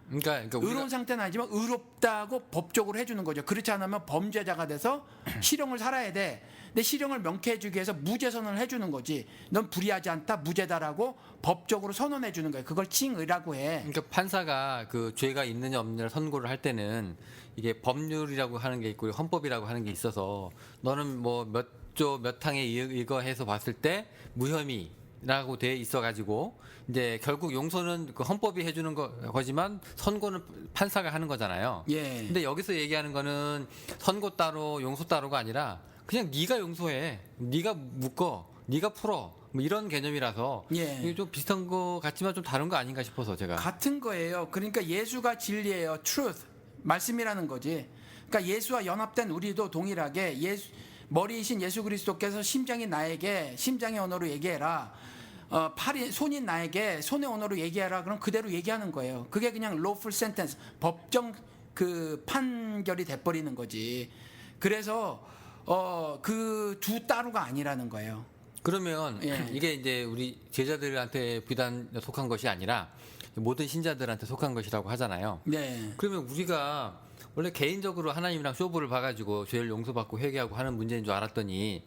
그러니까 의로운 상태는 아니지만 의롭다고 법적으로 해주는 거죠. 그렇지 않으면 범죄자가 돼서 실형을 살아야 돼. 근데 실형을 명쾌해 주기 위해서 무죄 선언을 해주는 거지. 넌 불의하지 않다, 무죄다라고 법적으로 선언해 주는 거예요. 그걸 칭의라고 해. 그러니까 판사가 그 죄가 있느냐 없느냐 선고를 할 때는 이게 법률이라고 하는 게 있고 헌법이라고 하는 게 있어서 너는 뭐 몇 조 몇 항에 의거해서 봤을 때 무혐의라고 돼 있어가지고 이제 결국 용서는 그 헌법이 해주는 거지만 선고는 판사가 하는 거잖아요. 예. 근데 여기서 얘기하는 거는 선고 따로 용서 따로가 아니라 그냥 네가 용서해, 네가 묶어, 네가 풀어. 뭐 이런 개념이라서 예. 이게 좀 비슷한 거 같지만 좀 다른 거 아닌가 싶어서 제가. 같은 거예요. 그러니까 예수가 진리예요. truth. 말씀이라는 거지. 그러니까 예수와 연합된 우리도 동일하게 머리이신 예수 그리스도께서 심장인 나에게 심장의 언어로 얘기해라. 손인 나에게 손의 언어로 얘기해라. 그럼 그대로 얘기하는 거예요. 그게 그냥 lawful sentence, 법정 그 판결이 돼버리는 거지. 그래서 그 두 따로가 아니라는 거예요. 그러면 예. 이게 이제 우리 제자들한테 비단 속한 것이 아니라 모든 신자들한테 속한 것이라고 하잖아요. 네. 그러면 우리가 원래 개인적으로 하나님이랑 쇼부를 봐가지고 죄를 용서받고 회개하고 하는 문제인 줄 알았더니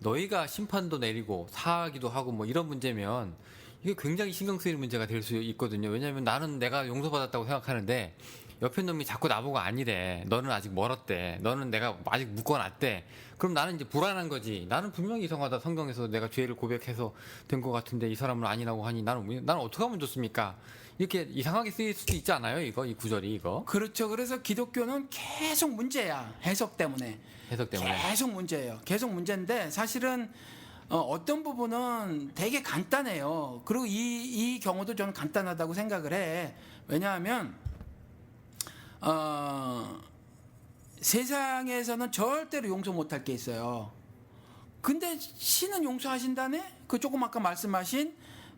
너희가 심판도 내리고 사하기도 하고 뭐 이런 문제면 이게 굉장히 신경 쓰이는 문제가 될 수 있거든요. 왜냐하면 나는 내가 용서받았다고 생각하는데 옆에 놈이 자꾸 나보고 아니래. 너는 아직 멀었대. 너는 내가 아직 묶어놨대. 그럼 나는 이제 불안한 거지. 나는 분명히 이상하다. 성경에서 내가 죄를 고백해서 된 것 같은데 이 사람은 아니라고 하니 나는 어떻게 하면 좋습니까? 이렇게 이상하게 쓰일 수도 있지 않아요? 이 구절이 이거. 그렇죠. 그래서 기독교는 계속 문제야. 해석 때문에. 해석 때문에. 계속 문제예요. 계속 문제인데 사실은 어떤 부분은 되게 간단해요. 그리고 이 경우도 저는 간단하다고 생각을 해. 왜냐하면 세상에서는 절대로 용서 못할 게 있어요. 근데 신은 용서하신다네? 그 조금 아까 말씀하신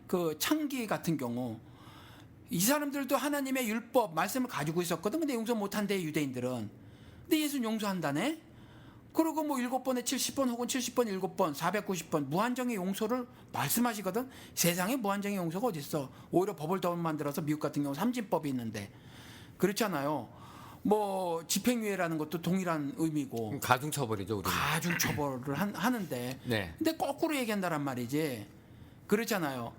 그 창기 같은 경우 이 사람들도 하나님의 율법 말씀을 가지고 있었거든. 근데 용서 못한대 유대인들은. 근데 예수는 용서한다네. 그리고 뭐 7번에 70번 혹은 70번 7번 490번 무한정의 용서를 말씀하시거든. 세상에 무한정의 용서가 어디 있어. 오히려 법을 더 만들어서 미국 같은 경우 삼진법이 있는데 그렇잖아요. 뭐 집행유예라는 것도 동일한 의미고 가중처벌이죠, 우리는. 가중처벌을 하는데 네. 근데 거꾸로 얘기한다란 말이지. 그렇잖아요.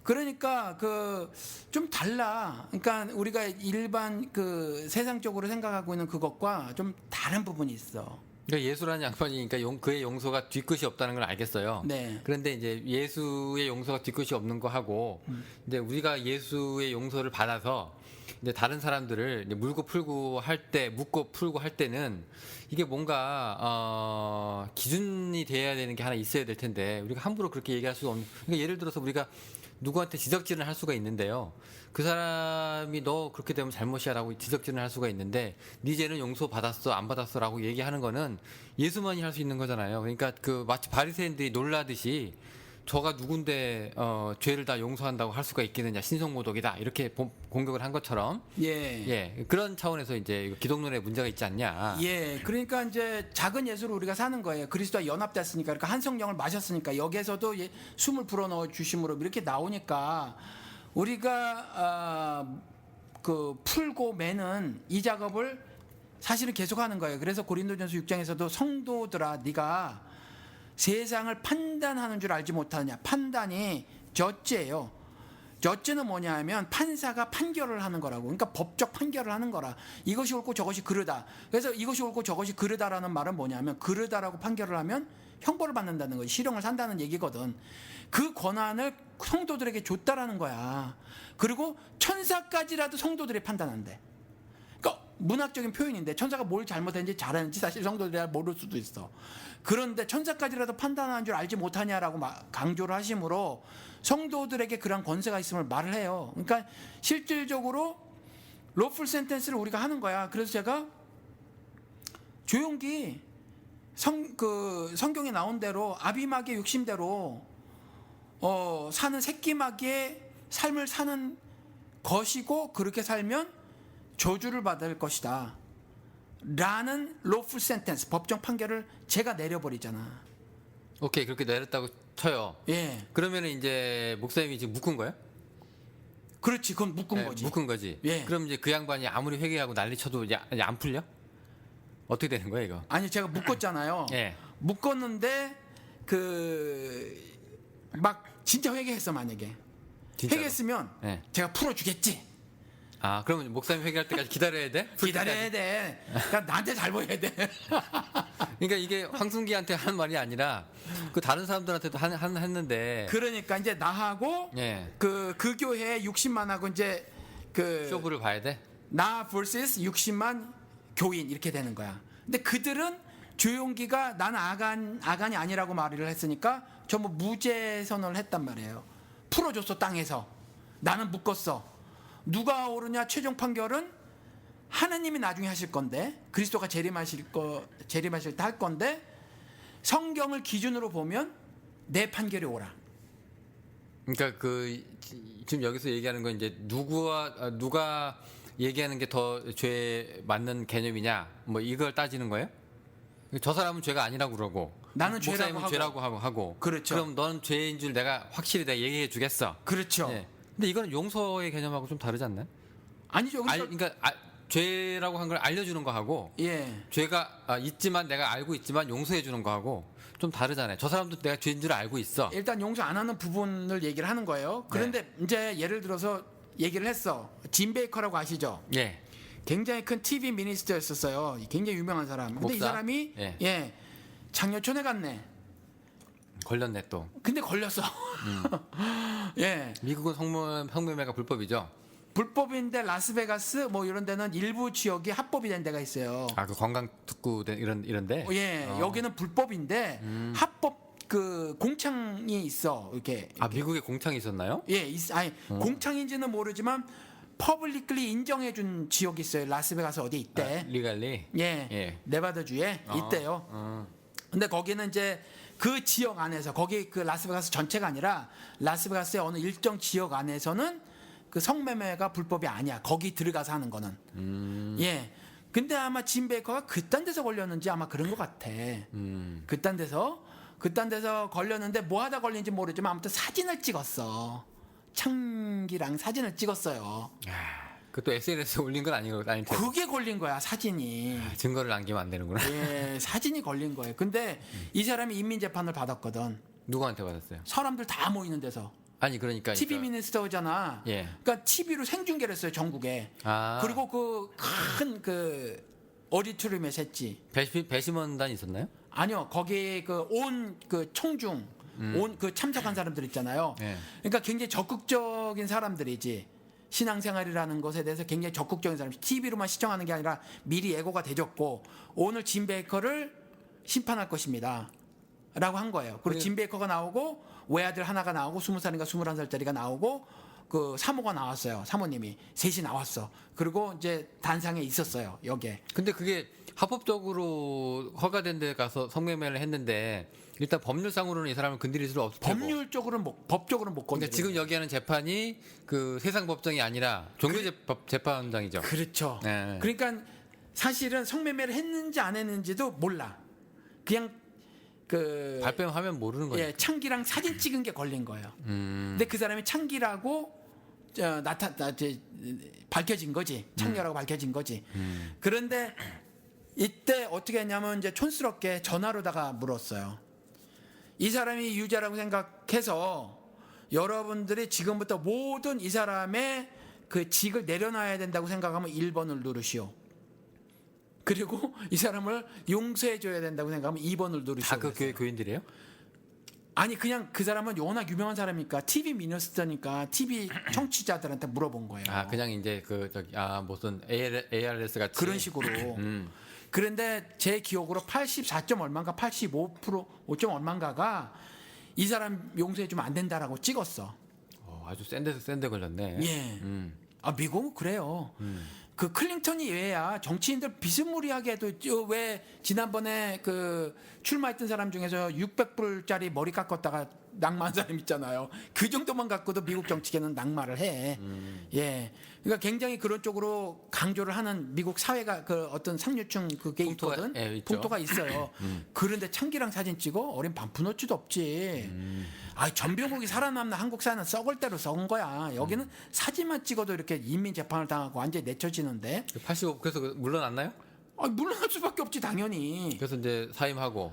그러니까 그 좀 달라. 그러니까 우리가 일반 그 세상적으로 생각하고 있는 그것과 좀 다른 부분이 있어. 그러니까 예수라는 양반이니까 그의 용서가 뒤끝이 없다는 걸 알겠어요. 네. 그런데 이제 예수의 용서가 뒤끝이 없는 거 하고 이제 우리가 예수의 용서를 받아서 이제 다른 사람들을 이제 물고 풀고 할 때, 묻고 풀고 할 때는 이게 뭔가 기준이 돼야 되는 게 하나 있어야 될 텐데 우리가 함부로 그렇게 얘기할 수가 없는. 그러니까 예를 들어서 우리가 누구한테 지적질을 할 수가 있는데요. 그 사람이 너 그렇게 되면 잘못이야라고 지적질을 할 수가 있는데 네 죄는 용서 받았어 안 받았어라고 얘기하는 거는 예수만이 할 수 있는 거잖아요. 그러니까 그 마치 바리새인들이 놀라듯이 저가 누군데 죄를 다 용서한다고 할 수가 있겠느냐 신성모독이다 이렇게 공격을 한 것처럼 예 그런 차원에서 이제 기독론에 문제가 있지 않냐. 예, 그러니까 이제 작은 예수로 우리가 사는 거예요. 그리스도와 연합됐으니까, 그러니까 한 성령을 마셨으니까 여기에서도 숨을 불어넣어 주심으로 이렇게 나오니까 우리가 그 풀고 매는 이 작업을 사실은 계속하는 거예요. 그래서 고린도전서 6장에서도 성도들아, 네가 세상을 판단하는 줄 알지 못하느냐. 판단이 저죄예요. 저죄는 뭐냐 하면 판사가 판결을 하는 거라고. 그러니까 법적 판결을 하는 거라. 이것이 옳고 저것이 그르다. 그래서 이것이 옳고 저것이 그르다라는 말은 뭐냐면 그르다라고 판결을 하면 형벌을 받는다는 거지. 실형을 산다는 얘기거든. 그 권한을 성도들에게 줬다라는 거야. 그리고 천사까지라도 성도들이 판단한대. 그러니까 문학적인 표현인데 천사가 뭘 잘못했는지 잘했는지 사실 성도들이 모를 수도 있어. 그런데 천사까지라도 판단하는 줄 알지 못하냐라고 강조를 하심으로 성도들에게 그런 권세가 있음을 말을 해요. 그러니까 실질적으로 로풀 센텐스를 우리가 하는 거야. 그래서 제가 조용기 성경에 나온 대로 아비마귀의 욕심대로 사는 새끼마귀의 삶을 사는 것이고 그렇게 살면 저주를 받을 것이다 라는 로풀 센텐스 법정 판결을 제가 내려버리잖아. 오케이 그렇게 내렸다고 쳐요. 예, 그러면 이제 목사님이 지금 묶은 거예요? 그렇지. 그건 묶은 거지. 묶은 거지. 예. 그럼 이제 그 양반이 아무리 회개하고 난리쳐도 이제 안 풀려? 어떻게 되는 거야 이거? 아니 제가 묶었잖아요. 예. 묶었는데 그 막 진짜 회개했어. 만약에 진짜로? 회개했으면 예. 제가 풀어주겠지. 아 그러면 목사님 회개할 때까지 기다려야 돼? 풀 기다려야 때까지? 돼. 그러니까 나한테 잘 보여야 돼. 그러니까 이게 황순기한테 하는 말이 아니라 그 다른 사람들한테도 했는데. 그러니까 이제 나하고 예. 그 교회 60만하고 이제 그 쇼부를 봐야 돼. 나 vs 60만 교인 이렇게 되는 거야. 근데 그들은 조용기가 나는 아간이 아니라고 말을 했으니까 전부 무죄 선언을 했단 말이에요. 풀어줬어 땅에서. 나는 묶었어. 누가 오르냐 최종 판결은 하나님이 나중에 하실 건데 그리스도가 재림하실 때 할 건데 성경을 기준으로 보면 내 판결이 옳아. 그러니까 그 지금 여기서 얘기하는 건 이제 누가 얘기하는 게 더 죄에 맞는 개념이냐 뭐 이걸 따지는 거예요? 저 사람은 죄가 아니라고 그러고 나는 죄라고 목사님은 하고. 죄라고 하고 그렇죠. 그럼 넌 죄인 줄 내가 확실히 얘기해 주겠어. 그렇죠. 예. 근데 이거는 용서의 개념하고 좀 다르지 않나요? 아니죠. 그러니까 죄라고 한 걸 알려주는 거하고 예. 죄가 있지만 내가 알고 있지만 용서해 주는 거하고 좀 다르잖아요. 저 사람도 내가 죄인 줄 알고 있어. 일단 용서 안 하는 부분을 얘기를 하는 거예요. 그런데 이제 예를 들어서 얘기를 했어. 짐 베이커라고 아시죠? 예. 굉장히 큰 TV 미니스터였었어요. 굉장히 유명한 사람. 근데 이 목사? 사람이 예. 장려촌에 갔네. 걸렸네 또. 근데 걸렸어. 예. 미국은 성매매가 불법이죠. 불법인데 라스베가스 뭐 이런 데는 일부 지역이 합법이 된 데가 있어요. 아 그 관광 특구 이런데. 예. 여기는 불법인데 합법 그 공창이 있어. 이렇게. 아 미국에 공창이 있었나요? 예. 공창인지는 모르지만 퍼블릭리 인정해준 지역이 있어요. 라스베가스 어디 있대. 리갈리. 예. 네바다주에 있대요. 근데 거기는 이제 그 지역 안에서 거기 그 라스베가스 전체가 아니라 라스베가스의 어느 일정 지역 안에서는 그 성매매가 불법이 아니야. 거기 들어가서 하는 거는. 예. 근데 아마 짐 베이커가 그딴 데서 걸렸는지 아마 그런 것 같아. 그딴 데서 걸렸는데 뭐 하다 걸린지 모르지만 아무튼 사진을 찍었어. 창기랑 사진을 찍었어요. 그또 SNS에 올린 건 아닐 테고. 그게 걸린 거야, 사진이. 증거를 남기면 안 되는구나. 예, 사진이 걸린 거예요. 근데 이 사람이 인민재판을 받았거든. 누구한테 받았어요? 사람들 다 모이는 데서. 아니 그러니까 TV 미니스터잖아. 예. 그러니까 TV로 생중계를 했어요, 전국에. 아. 그리고 그 큰 그 어디토리움에 셌지. 배심원단 있었나요? 아니요, 거기 그 온 그 총중 온 그 참석한 사람들 있잖아요. 예. 그러니까 굉장히 적극적인 사람들이지. 신앙생활이라는 것에 대해서 굉장히 적극적인 사람. TV로만 시청하는 게 아니라 미리 예고가 되졌고 오늘 짐 베이커를 심판할 것입니다. 라고 한 거예요. 그리고 짐 베이커가 나오고 외아들 하나가 나오고 20살인가 21살짜리가 나오고 그 사모가 나왔어요. 사모님이 셋이 나왔어. 그리고 이제 단상에 있었어요. 여기에. 근데 그게 합법적으로 허가된 데 가서 성매매를 했는데 일단 법률상으로는 이 사람을 건드릴 수 없을 테고. 법률적으로는 법적으로는 못 건드려. 그러니까 지금 여기 하는 재판이 그 세상 법정이 아니라 종교 재판장이죠. 그렇죠. 네. 그러니까 사실은 성매매를 했는지 안 했는지도 몰라. 그냥 그 발뺌하면 모르는 거예요. 예, 창기랑 사진 찍은 게 걸린 거예요. 근데 그 사람이 창기라고 밝혀진 거지. 창녀라고 밝혀진 거지. 그런데 이때 어떻게 했냐면 이제 촌스럽게 전화로다가 물었어요. 이 사람이 유죄라고 생각해서 여러분들이 지금부터 모든 이 사람의 그 직을 내려놔야 된다고 생각하면 1번을 누르시오. 그리고 이 사람을 용서해줘야 된다고 생각하면 2번을 누르시오. 다 그 교회 교인들이에요? 아니 그냥 그 사람은 워낙 유명한 사람이니까 TV 미니스터니까 TV 청취자들한테 물어본 거예요. 아 그냥 이제 그 저기 무슨 ARS 같이 그런 식으로. 그런데 제 기억으로 84점 얼마인가 85% 5점 얼마인가가 이 사람 용서해주면 안 된다라고 찍었어. 아주 센데 걸렸네. 예. 아 미국은 그래요. 그 클린턴이 왜야 정치인들 비스무리하게도 왜 지난번에 그 출마했던 사람 중에서 600불짜리 머리 깎았다가 낙마한 사람 있잖아요. 그 정도만 갖고도 미국 정치계는 낙마를 해. 예. 그러니까 굉장히 그런 쪽으로 강조를 하는 미국 사회가 그 어떤 상류층 그게 있거든. 풍토가 있어요. 그런데 창기랑 사진 찍어? 어린 반푼어치도 없지. 아, 전병국이 살아남는 한국 사회는 썩을 대로 썩은 거야. 여기는 사진만 찍어도 이렇게 인민 재판을 당하고 완전히 내쳐지는데. 85 그래서 물러났나요? 아, 물러날 수밖에 없지 당연히. 그래서 이제 사임하고.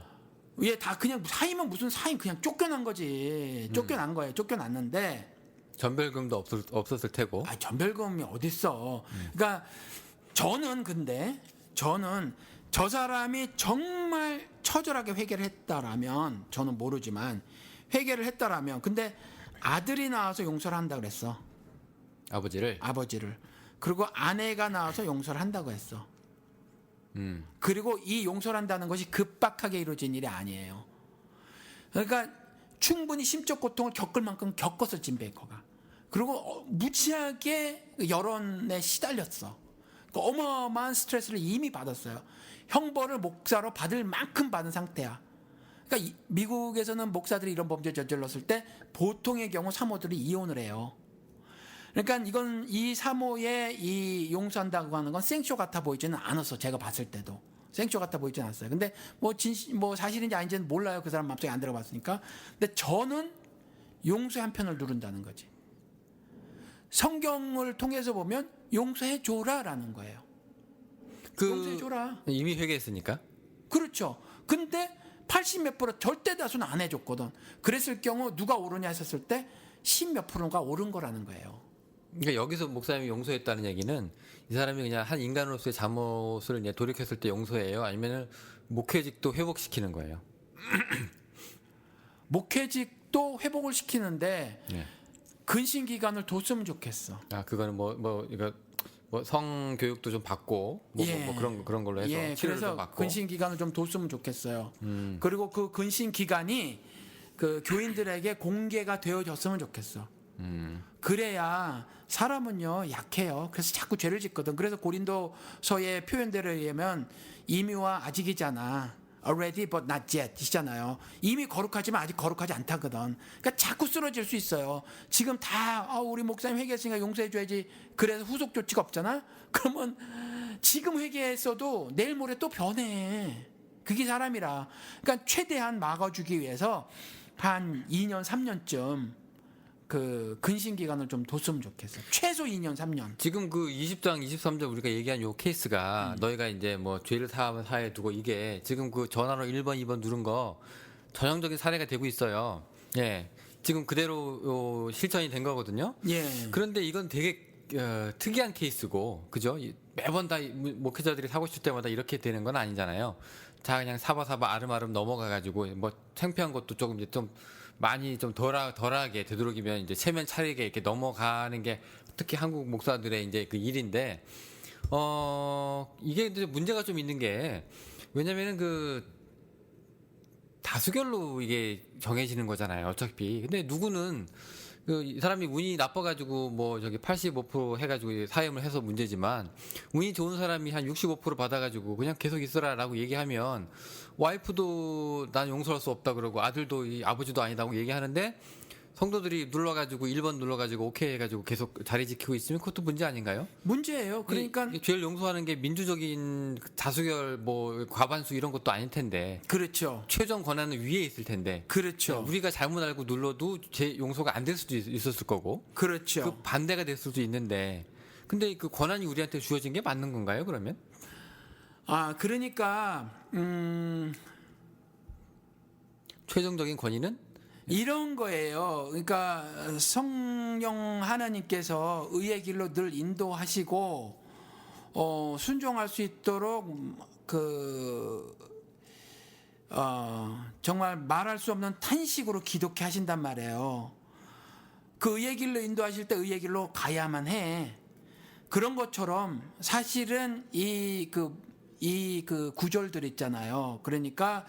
예, 다 그냥 사임은 무슨 사임 그냥 쫓겨난 거지. 쫓겨난 거예요. 쫓겨났는데. 전별금도 없었을 테고. 아, 전별금이 어딨어. 그러니까 저는 저 사람이 정말 처절하게 회개를 했다라면 저는 모르지만 회개를 했다라면 근데 아들이 나와서 용서를 한다 그랬어. 아버지를. 그리고 아내가 나와서 용서를 한다고 했어. 그리고 이 용서를 한다는 것이 급박하게 이루어진 일이 아니에요. 그러니까 충분히 심적 고통을 겪을 만큼 겪었어 짐 베이커가. 그리고 무지하게 여론에 시달렸어. 그 어마어마한 스트레스를 이미 받았어요. 형벌을 목사로 받을 만큼 받은 상태야. 그러니까 미국에서는 목사들이 이런 범죄를 저질렀을 때 보통의 경우 사모들이 이혼을 해요. 그러니까 이건 이 사모의 이 용서한다고 하는 건 생쇼 같아 보이지는 않았어. 제가 봤을 때도 생쇼 같아 보이지는 않았어요. 근데 뭐 사실인지 아닌지는 몰라요. 그 사람 마음속에 안 들어봤으니까. 근데 저는 용서의 한 편을 누른다는 거지. 성경을 통해서 보면 용서해 줘라라는 거예요. 용서해 줘라. 이미 회개했으니까. 그렇죠. 근데 80몇 프로 절대 다수는 안 해줬거든. 그랬을 경우 누가 오르냐 했었을 때 10몇 프로가 오른 거라는 거예요. 그러니까 여기서 목사님이 용서했다는 얘기는 이 사람이 그냥 한 인간으로서의 잘못을 이제 돌이켰을 때 용서해요? 아니면은 목회직도 회복시키는 거예요? 목회직도 회복을 시키는데 네. 근신 기간을 뒀으면 좋겠어. 아 그거는 이거 성교육도 좀 받고 뭐 그런 걸로 해서 치료를 그래서 좀 받고 근신 기간을 좀 뒀으면 좋겠어요. 그리고 그 근신 기간이 그 교인들에게 공개가 되어졌으면 좋겠어. 그래야 사람은요 약해요. 그래서 자꾸 죄를 짓거든. 그래서 고린도서의 표현대로 의하면 이미와 아직이잖아. already but not yet 이잖아요. 이미 거룩하지만 아직 거룩하지 않다거든. 그러니까 자꾸 쓰러질 수 있어요. 지금 다 우리 목사님 회개했으니까 용서해줘야지. 그래서 후속 조치가 없잖아. 그러면 지금 회개했어도 내일 모레 또 변해. 그게 사람이라. 그러니까 최대한 막아주기 위해서 한 2년 3년쯤 그 근신 기간을 좀 뒀으면 좋겠어. 최소 2년, 3년. 지금 그 20장, 23절 우리가 얘기한 요 케이스가 너희가 이제 뭐 죄를 사하에 두고 이게 지금 그 전화로 1번, 2번 누른 거 전형적인 사례가 되고 있어요. 예. 지금 그대로 실천이 된 거거든요. 예. 그런데 이건 되게 특이한 케이스고, 그죠? 매번 다 목회자들이 사고 싶을 때마다 이렇게 되는 건 아니잖아요. 자, 그냥 사바사바 아름아름 넘어가가지고 뭐 창피한 것도 조금 이제 좀 많이 좀 덜하게 되도록이면 이제 체면 차리게 이렇게 넘어가는 게 특히 한국 목사들의 이제 그 일인데, 이게 이제 문제가 좀 있는 게 왜냐면은 그 다수결로 이게 정해지는 거잖아요. 어차피. 근데 누구는 이 사람이 운이 나빠가지고 뭐 저기 85% 해가지고 사임을 해서 문제지만 운이 좋은 사람이 한 65% 받아가지고 그냥 계속 있어라라고 얘기하면 와이프도 난 용서할 수 없다 그러고 아들도 이 아버지도 아니다고 얘기하는데 성도들이 눌러가지고 1번 눌러가지고 오케이 해가지고 계속 자리 지키고 있으면 그것도 문제 아닌가요? 문제예요. 그러니까 이게 죄를 용서하는 게 민주적인 다수결 뭐 과반수 이런 것도 아닐 텐데 그렇죠. 최종 권한은 위에 있을 텐데 그렇죠. 우리가 잘못 알고 눌러도 죄 용서가 안 될 수도 있었을 거고 그렇죠. 그 반대가 됐을 수도 있는데 근데 그 권한이 우리한테 주어진 게 맞는 건가요? 그러면 그러니까 최종적인 권위는 이런 거예요. 그러니까 성령 하나님께서 의의 길로 늘 인도하시고 순종할 수 있도록 정말 말할 수 없는 탄식으로 기독해 하신단 말이에요. 그 의의 길로 인도하실 때 의의 길로 가야만 해. 그런 것처럼 사실은 이 구절들 있잖아요. 그러니까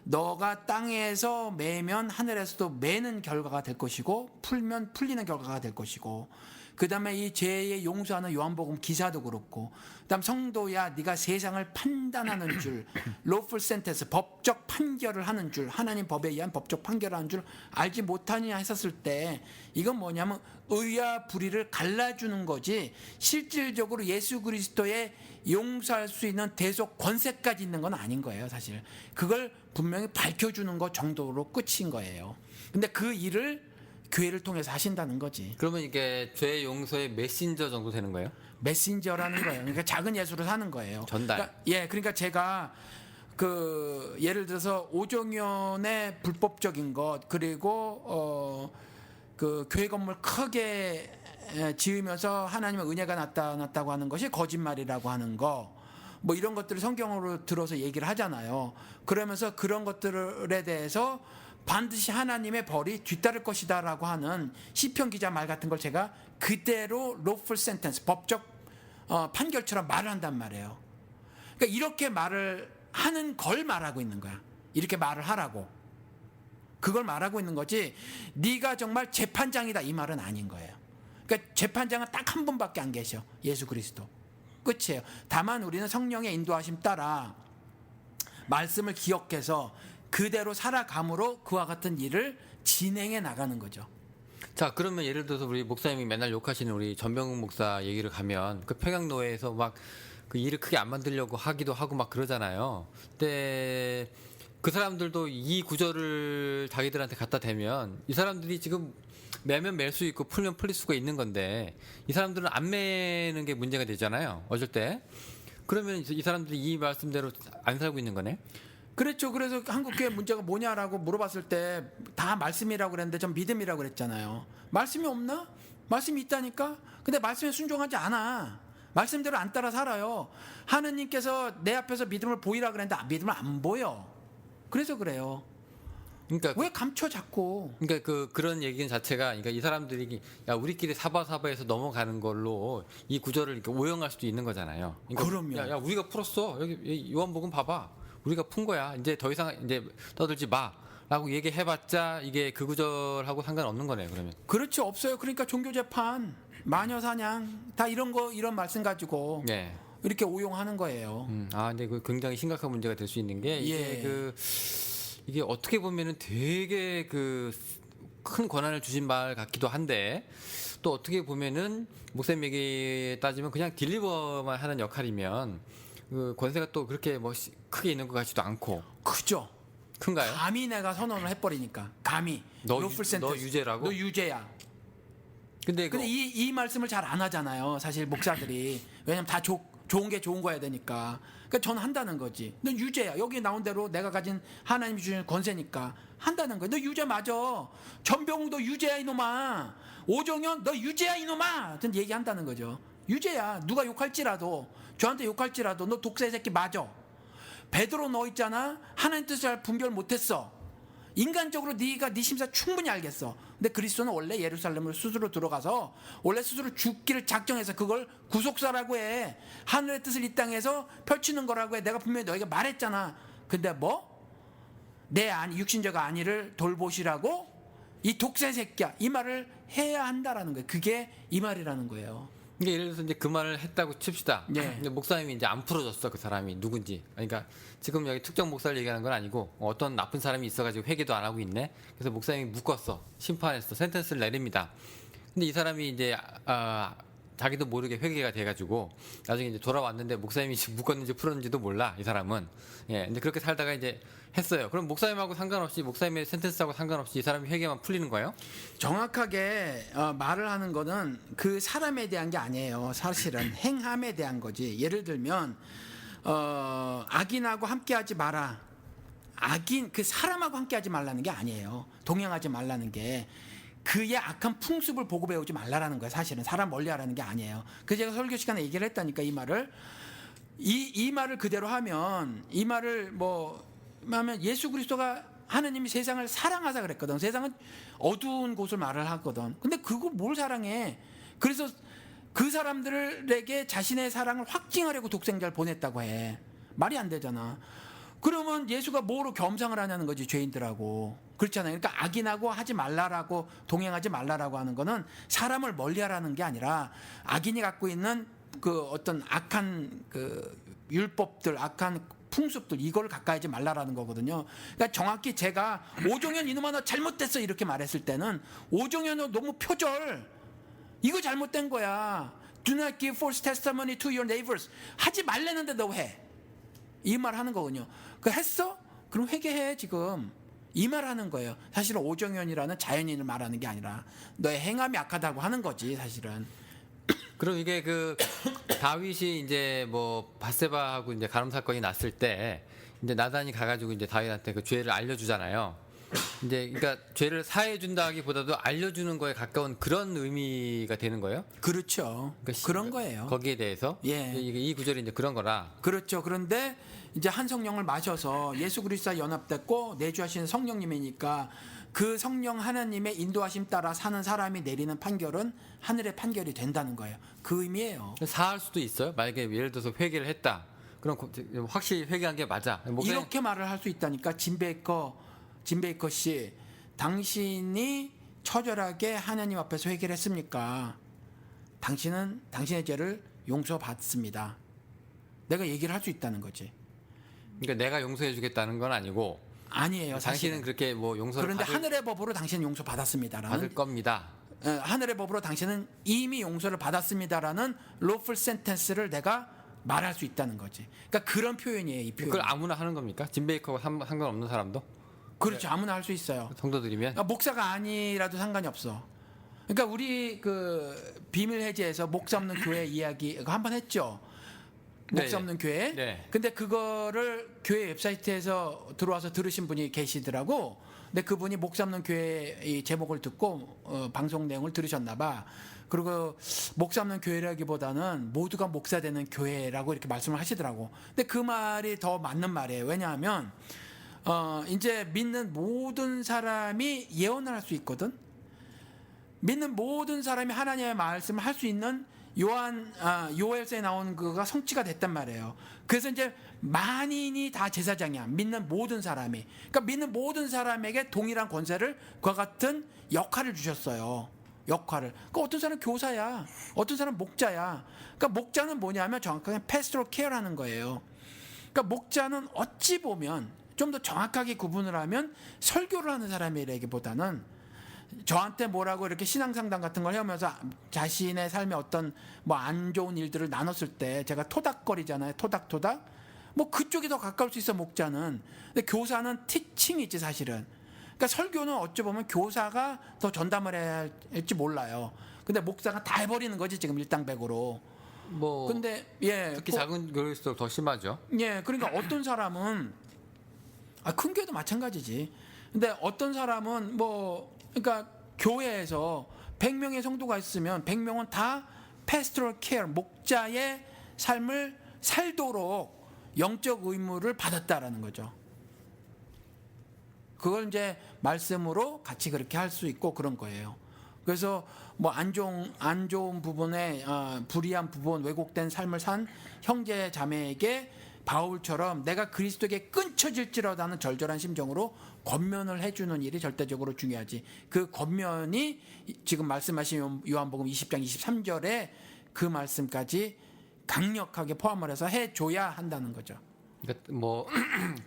너가 땅에서 매면 하늘에서도 매는 결과가 될 것이고 풀면 풀리는 결과가 될 것이고 그 다음에 이 죄의 용서하는 요한복음 기사도 그렇고 그 다음 성도야 네가 세상을 판단하는 줄 lawful sentence 법적 판결을 하는 줄 하나님 법에 의한 법적 판결을 하는 줄 알지 못하느냐 했었을 때 이건 뭐냐면 의와 불의를 갈라주는 거지 실질적으로 예수 그리스도의 용서할 수 있는 대속 권세까지 있는 건 아닌 거예요. 사실 그걸 분명히 밝혀주는 것 정도로 끝인 거예요. 근데 그 일을 교회를 통해서 하신다는 거지. 그러면 이게 죄 용서의 메신저 정도 되는 거예요? 메신저라는 거예요. 그러니까 작은 예수로 사는 거예요. 전달. 그러니까 제가 예를 들어서 오종연의 불법적인 것 그리고 그 교회 건물 크게 지으면서 하나님의 은혜가 나타났다고 하는 것이 거짓말이라고 하는 거. 뭐 이런 것들을 성경으로 들어서 얘기를 하잖아요. 그러면서 그런 것들에 대해서 반드시 하나님의 벌이 뒤따를 것이다라고 하는 시편 기자 말 같은 걸 제가 그대로 lawful sentence 법적 판결처럼 말을 한단 말이에요. 그러니까 이렇게 말을 하는 걸 말하고 있는 거야. 이렇게 말을 하라고. 그걸 말하고 있는 거지. 네가 정말 재판장이다 이 말은 아닌 거예요. 그러니까 재판장은 딱 한 분밖에 안 계셔. 예수 그리스도. 끝이에요. 다만 우리는 성령의 인도하심 따라 말씀을 기억해서 그대로 살아감으로 그와 같은 일을 진행해 나가는 거죠. 자, 그러면 예를 들어서 우리 목사님이 맨날 욕하시는 우리 전병훈 목사 얘기를 가면 그 평양노회에서 막 그 일을 크게 안 만들려고 하기도 하고 막 그러잖아요. 근데 그 사람들도 이 구절을 자기들한테 갖다 대면 이 사람들이 지금 매면 맬 수 있고 풀면 풀릴 수가 있는 건데 이 사람들은 안 매는 게 문제가 되잖아요. 어쩔 때. 그러면 이 사람들이 이 말씀대로 안 살고 있는 거네. 그렇죠. 그래서 한국교회 문제가 뭐냐라고 물어봤을 때 다 말씀이라고 그랬는데 전 믿음이라고 그랬잖아요. 말씀이 없나? 말씀이 있다니까? 근데 말씀에 순종하지 않아. 말씀대로 안 따라 살아요. 하느님께서 내 앞에서 믿음을 보이라 그랬는데 믿음을 안 보여. 그래서 그래요. 그러니까 왜 감춰 자꾸? 그러니까 그런 얘기 자체가 그러니까 이 사람들이 야 우리끼리 사바사바해서 넘어가는 걸로 이 구절을 이렇게 오용할 수도 있는 거잖아요. 그러니까 그럼요. 야 우리가 풀었어. 여기 요한복음 봐봐. 우리가 푼 거야. 이제 더 이상 이제 떠들지 마라고 얘기해봤자 이게 그 구절하고 상관없는 거네요. 그러면. 그렇죠. 없어요. 그러니까 종교 재판, 마녀 사냥 다 이런 말씀 가지고 네. 이렇게 오용하는 거예요. 근데 그 굉장히 심각한 문제가 될 수 있는 게 이게 예. 이게 어떻게 보면은 되게 큰 권한을 주신 말 같기도 한데 또 어떻게 보면은 목사님 얘기 따지면 그냥 딜리버만 하는 역할이면 그 권세가 또 그렇게 뭐 크게 있는 것 같지도 않고 그죠. 큰가요? 감히 내가 선언을 해버리니까 감히 너 lawful sentence. 유죄라고? 너 유죄야. 근데 근데 이 말씀을 잘 안 하잖아요. 사실 목사들이. 왜냐면 다 좋은 게 좋은 거야 되니까. 그러니까 저는 한다는 거지. 너 유죄야. 여기 나온 대로 내가 가진 하나님이 주신 권세니까 한다는 거야. 너 유죄 맞아. 전병우 너 유죄야 이놈아. 오정현 너 유죄야 이놈아. 전 얘기한다는 거죠. 유죄야. 누가 욕할지라도 저한테 욕할지라도 너 독사의 새끼 맞아. 베드로 너 있잖아. 하나님 뜻을 잘 분별 못했어. 인간적으로 네가 네 심사 충분히 알겠어. 근데 그리스도는 원래 예루살렘으로 스스로 들어가서 원래 스스로 죽기를 작정해서 그걸 구속사라고 해. 하늘의 뜻을 이 땅에서 펼치는 거라고 해. 내가 분명히 너에게 말했잖아. 근데 뭐? 내 육신자가 아니를 돌보시라고? 이 독세 새끼야. 이 말을 해야 한다라는 거예요. 그게 이 말이라는 거예요. 이게 예를 들어서 이제 그 말을 했다고 칩시다. 네. 근데 목사님이 이제 안 풀어줬어 그 사람이 누군지. 그러니까 지금 여기 특정 목사를 얘기하는 건 아니고 어떤 나쁜 사람이 있어가지고 회개도 안 하고 있네. 그래서 목사님이 묶었어, 심판했어, 센텐스를 내립니다. 근데 이 사람이 이제 자기도 모르게 회개가 돼가지고 나중에 이제 돌아왔는데 목사님이 묶었는지 풀었는지도 몰라 이 사람은. 예, 근데 그렇게 살다가 이제 했어요. 그럼 목사님하고 상관없이 목사님의 센텐스하고 상관없이 이 사람이 회개만 풀리는 거예요? 정확하게 말을 하는 거는 그 사람에 대한 게 아니에요. 사실은 행함에 대한 거지. 예를 들면 악인하고 함께하지 마라. 악인 그 사람하고 함께하지 말라는 게 아니에요. 동행하지 말라는 게 그의 악한 풍습을 보고 배우지 말라라는 거예요. 사실은 사람 멀리하라는 게 아니에요. 그래서 제가 설교 시간에 얘기를 했다니까 이 말을 이 말을 그대로 하면 이 말을 하면 예수 그리스도가 하느님이 세상을 사랑하사 그랬거든. 세상은 어두운 곳을 말을 하거든. 근데 그거 뭘 사랑해? 그래서 그 사람들에게 자신의 사랑을 확증하려고 독생자를 보냈다고 해. 말이 안 되잖아. 그러면 예수가 뭐로 겸상을 하냐는 거지, 죄인들하고. 그렇잖아요. 그러니까 악인하고 하지 말라라고, 동행하지 말라라고 하는 거는 사람을 멀리하라는 게 아니라 악인이 갖고 있는 그 어떤 악한 그 율법들, 악한 풍습들, 이걸 가까이 하지 말라라는 거거든요. 그러니까 정확히 제가 오종현 이놈아 너 잘못됐어 이렇게 말했을 때는 오종현 너 너무 표절, 이거 잘못된 거야. Do not give false testimony to your neighbors. 하지 말라는데 너 해. 이 말 하는 거군요. 그 했어? 그럼 회개해 지금. 이 말 하는 거예요. 사실은 오정현이라는 자연인을 말하는 게 아니라 너의 행함이 악하다고 하는 거지 사실은. 그럼 이게 그 다윗이 이제 바세바하고 이제 간음 사건이 났을 때 이제 나단이 가가지고 이제 다윗한테 그 죄를 알려주잖아요. 이제 그러니까 죄를 사해 준다기보다도 알려주는 거에 가까운 그런 의미가 되는 거예요? 그렇죠. 그러니까 그런 거예요. 거기에 대해서 예. 이 구절이 이제 그런 거라. 그렇죠. 그런데 이제 한 성령을 마셔서 예수 그리스도와 연합됐고 내주하시는 성령님이니까 그 성령 하나님의 인도하심 따라 사는 사람이 내리는 판결은 하늘의 판결이 된다는 거예요. 그 의미예요. 사할 수도 있어요. 만약에 예를 들어서 회개를 했다. 그럼 확실히 회개한 게 맞아. 이렇게 말을 할 수 있다니까. 짐 베이커 씨, 당신이 처절하게 하나님 앞에서 회개를 했습니까? 당신은 당신의 죄를 용서받습니다. 내가 얘기를 할 수 있다는 거지. 그러니까 내가 용서해 주겠다는 건 아니고 아니에요. 당신은 그렇게 용서를 그런데 하늘의 법으로 당신은 용서받았습니다라는, 받을 겁니다. 하늘의 법으로 당신은 이미 용서를 받았습니다라는 lawful sentence를 내가 말할 수 있다는 거지. 그러니까 그런 표현이에요. 이 표현. 그걸 아무나 하는 겁니까? 짐 베이커하고 상관없는 사람도? 그렇죠. 아무나 할 수 있어요. 성도들이면? 그러니까 목사가 아니라도 상관이 없어. 그러니까 우리 그 비밀 해제에서 목사 없는 교회 이야기 한 번 했죠. 목사 없는 교회. 네. 근데 그거를 교회 웹사이트에서 들어와서 들으신 분이 계시더라고. 근데 그분이 목사 없는 교회 이 제목을 듣고 방송 내용을 들으셨나 봐. 그리고 목사 없는 교회라기보다는 모두가 목사 되는 교회라고 이렇게 말씀을 하시더라고. 근데 그 말이 더 맞는 말이에요. 왜냐하면 이제 믿는 모든 사람이 예언을 할 수 있거든. 믿는 모든 사람이 하나님의 말씀을 할 수 있는 요엘서에 나온 그가 성취가 됐단 말이에요. 그래서 이제 만인이 다 제사장이야. 믿는 모든 사람이. 그러니까 믿는 모든 사람에게 동일한 권세를 그와 같은 역할을 주셨어요. 역할을. 그러니까 어떤 사람은 교사야. 어떤 사람은 목자야. 그러니까 목자는 뭐냐면 정확하게 pastoral care하는 거예요. 그러니까 목자는 어찌 보면 좀 더 정확하게 구분을 하면 설교를 하는 사람이라기보다는 저한테 뭐라고 이렇게 신앙상담 같은 걸 해오면서 자신의 삶의 어떤 안 좋은 일들을 나눴을 때 제가 토닥거리잖아요. 토닥토닥. 그쪽이 더 가까울 수 있어, 목자는. 근데 교사는 티칭이지, 사실은. 그러니까 설교는 어찌 보면 교사가 더 전담을 해야 할지 몰라요. 근데 목사가 다 해버리는 거지 지금 일당백으로. 뭐 근데 예, 특히 작은 교회일수록 더 심하죠. 예, 그러니까 어떤 사람은 큰 교회도 마찬가지지. 근데 어떤 사람은 뭐 그러니까 교회에서 100명의 성도가 있으면 100명은 다 pastoral care 목자의 삶을 살도록 영적 의무를 받았다라는 거죠. 그걸 이제 말씀으로 같이 그렇게 할 수 있고 그런 거예요. 그래서 뭐 안 좋은 부분에 불의한 부분, 왜곡된 삶을 산 형제 자매에게 바울처럼 내가 그리스도에게 끊쳐질지라도 하는 절절한 심정으로 권면을 해주는 일이 절대적으로 중요하지. 그 권면이 지금 말씀하신 요한복음 20장 23절에 그 말씀까지 강력하게 포함을 해서 해줘야 한다는 거죠. 그러니까 뭐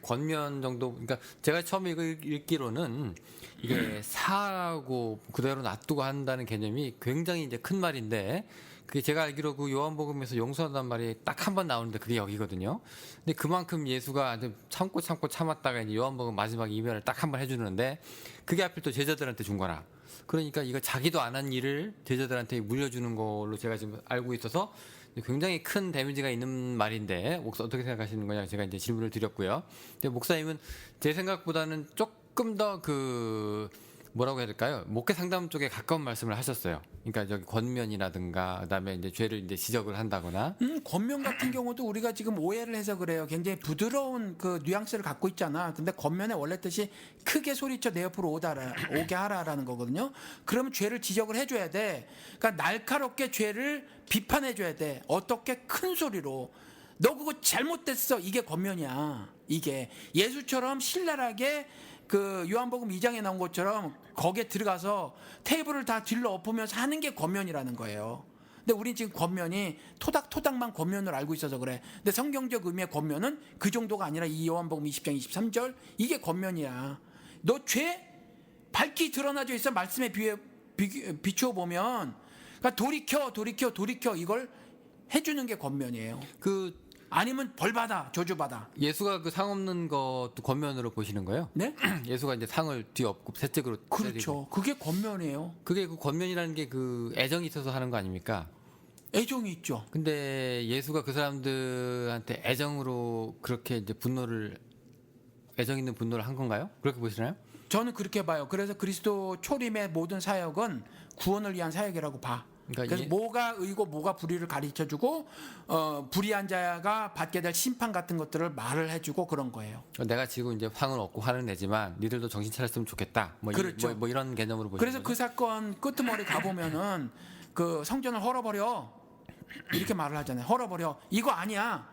권면 정도. 그러니까 제가 처음에 이거 읽기로는 이게 사하고 그대로 놔두고 한다는 개념이 굉장히 이제 큰 말인데, 그게 제가 알기로 그 요한복음에서 용서한다는 말이 딱 한 번 나오는데 그게 여기거든요. 근데 그만큼 예수가 아주 참고 참았다가 이제 요한복음 마지막 이면을 딱 한 번 해주는데, 그게 하필 또 제자들한테 준 거라. 그러니까 이거 자기도 안 한 일을 제자들한테 물려주는 걸로 제가 지금 알고 있어서 굉장히 큰 데미지가 있는 말인데, 목사 어떻게 생각하시는 거냐 제가 이제 질문을 드렸고요. 근데 목사님은 제 생각보다는 조금 더 뭐라고 해야 될까요? 목회 상담 쪽에 가까운 말씀을 하셨어요. 그러니까 저기 권면이라든가 그다음에 이제 죄를 이제 지적을 한다거나. 권면 같은 경우도 우리가 지금 오해를 해서 그래요. 굉장히 부드러운 그 뉘앙스를 갖고 있잖아. 근데 권면의 원래 뜻이 크게 소리쳐 내 옆으로 오게 하라라는 거거든요. 그러면 죄를 지적을 해줘야 돼. 그러니까 날카롭게 죄를 비판해줘야 돼. 어떻게? 큰 소리로. 너 그거 잘못됐어. 이게 권면이야. 이게 예수처럼 신랄하게 그 요한복음 2장에 나온 것처럼 거기에 들어가서 테이블을 다 뒤로 엎으면서 하는 게 권면이라는 거예요. 근데 우린 지금 권면이 토닥토닥만 권면을 알고 있어서 그래. 근데 성경적 의미의 권면은 그 정도가 아니라 이 요한복음 20장 23절 이게 권면이야. 너 죄 밝히 드러나져 있어. 말씀에 비추어 보면. 그러니까 돌이켜 이걸 해주는 게 권면이에요. 아니면 벌받아, 저주받아. 예수가 그 상 없는 것도 권면으로 보시는 거예요? 네? 예수가 이제 상을 뒤엎고 채찍으로 그렇죠. 때리고. 그게 권면이에요. 그게 그 권면이라는 게 그 애정이 있어서 하는 거 아닙니까? 애정이 있죠. 근데 예수가 그 사람들한테 애정으로 그렇게 이제 애정 있는 분노를 한 건가요? 그렇게 보시나요? 저는 그렇게 봐요. 그래서 그리스도 초림의 모든 사역은 구원을 위한 사역이라고 봐. 그러니까 그래서 뭐가 의고 뭐가 불의를 가르쳐주고 불의한 자가 받게 될 심판 같은 것들을 말을 해주고 그런 거예요. 내가 지금 이제 상을 얻고 화는 내지만 니들도 정신 차렸으면 좋겠다. 뭐, 그렇죠. 뭐 이런 개념으로 보시는 그래서 거죠? 그 사건 끄트머리 가보면은 그 성전을 헐어버려 이렇게 말을 하잖아요. 헐어버려. 이거 아니야.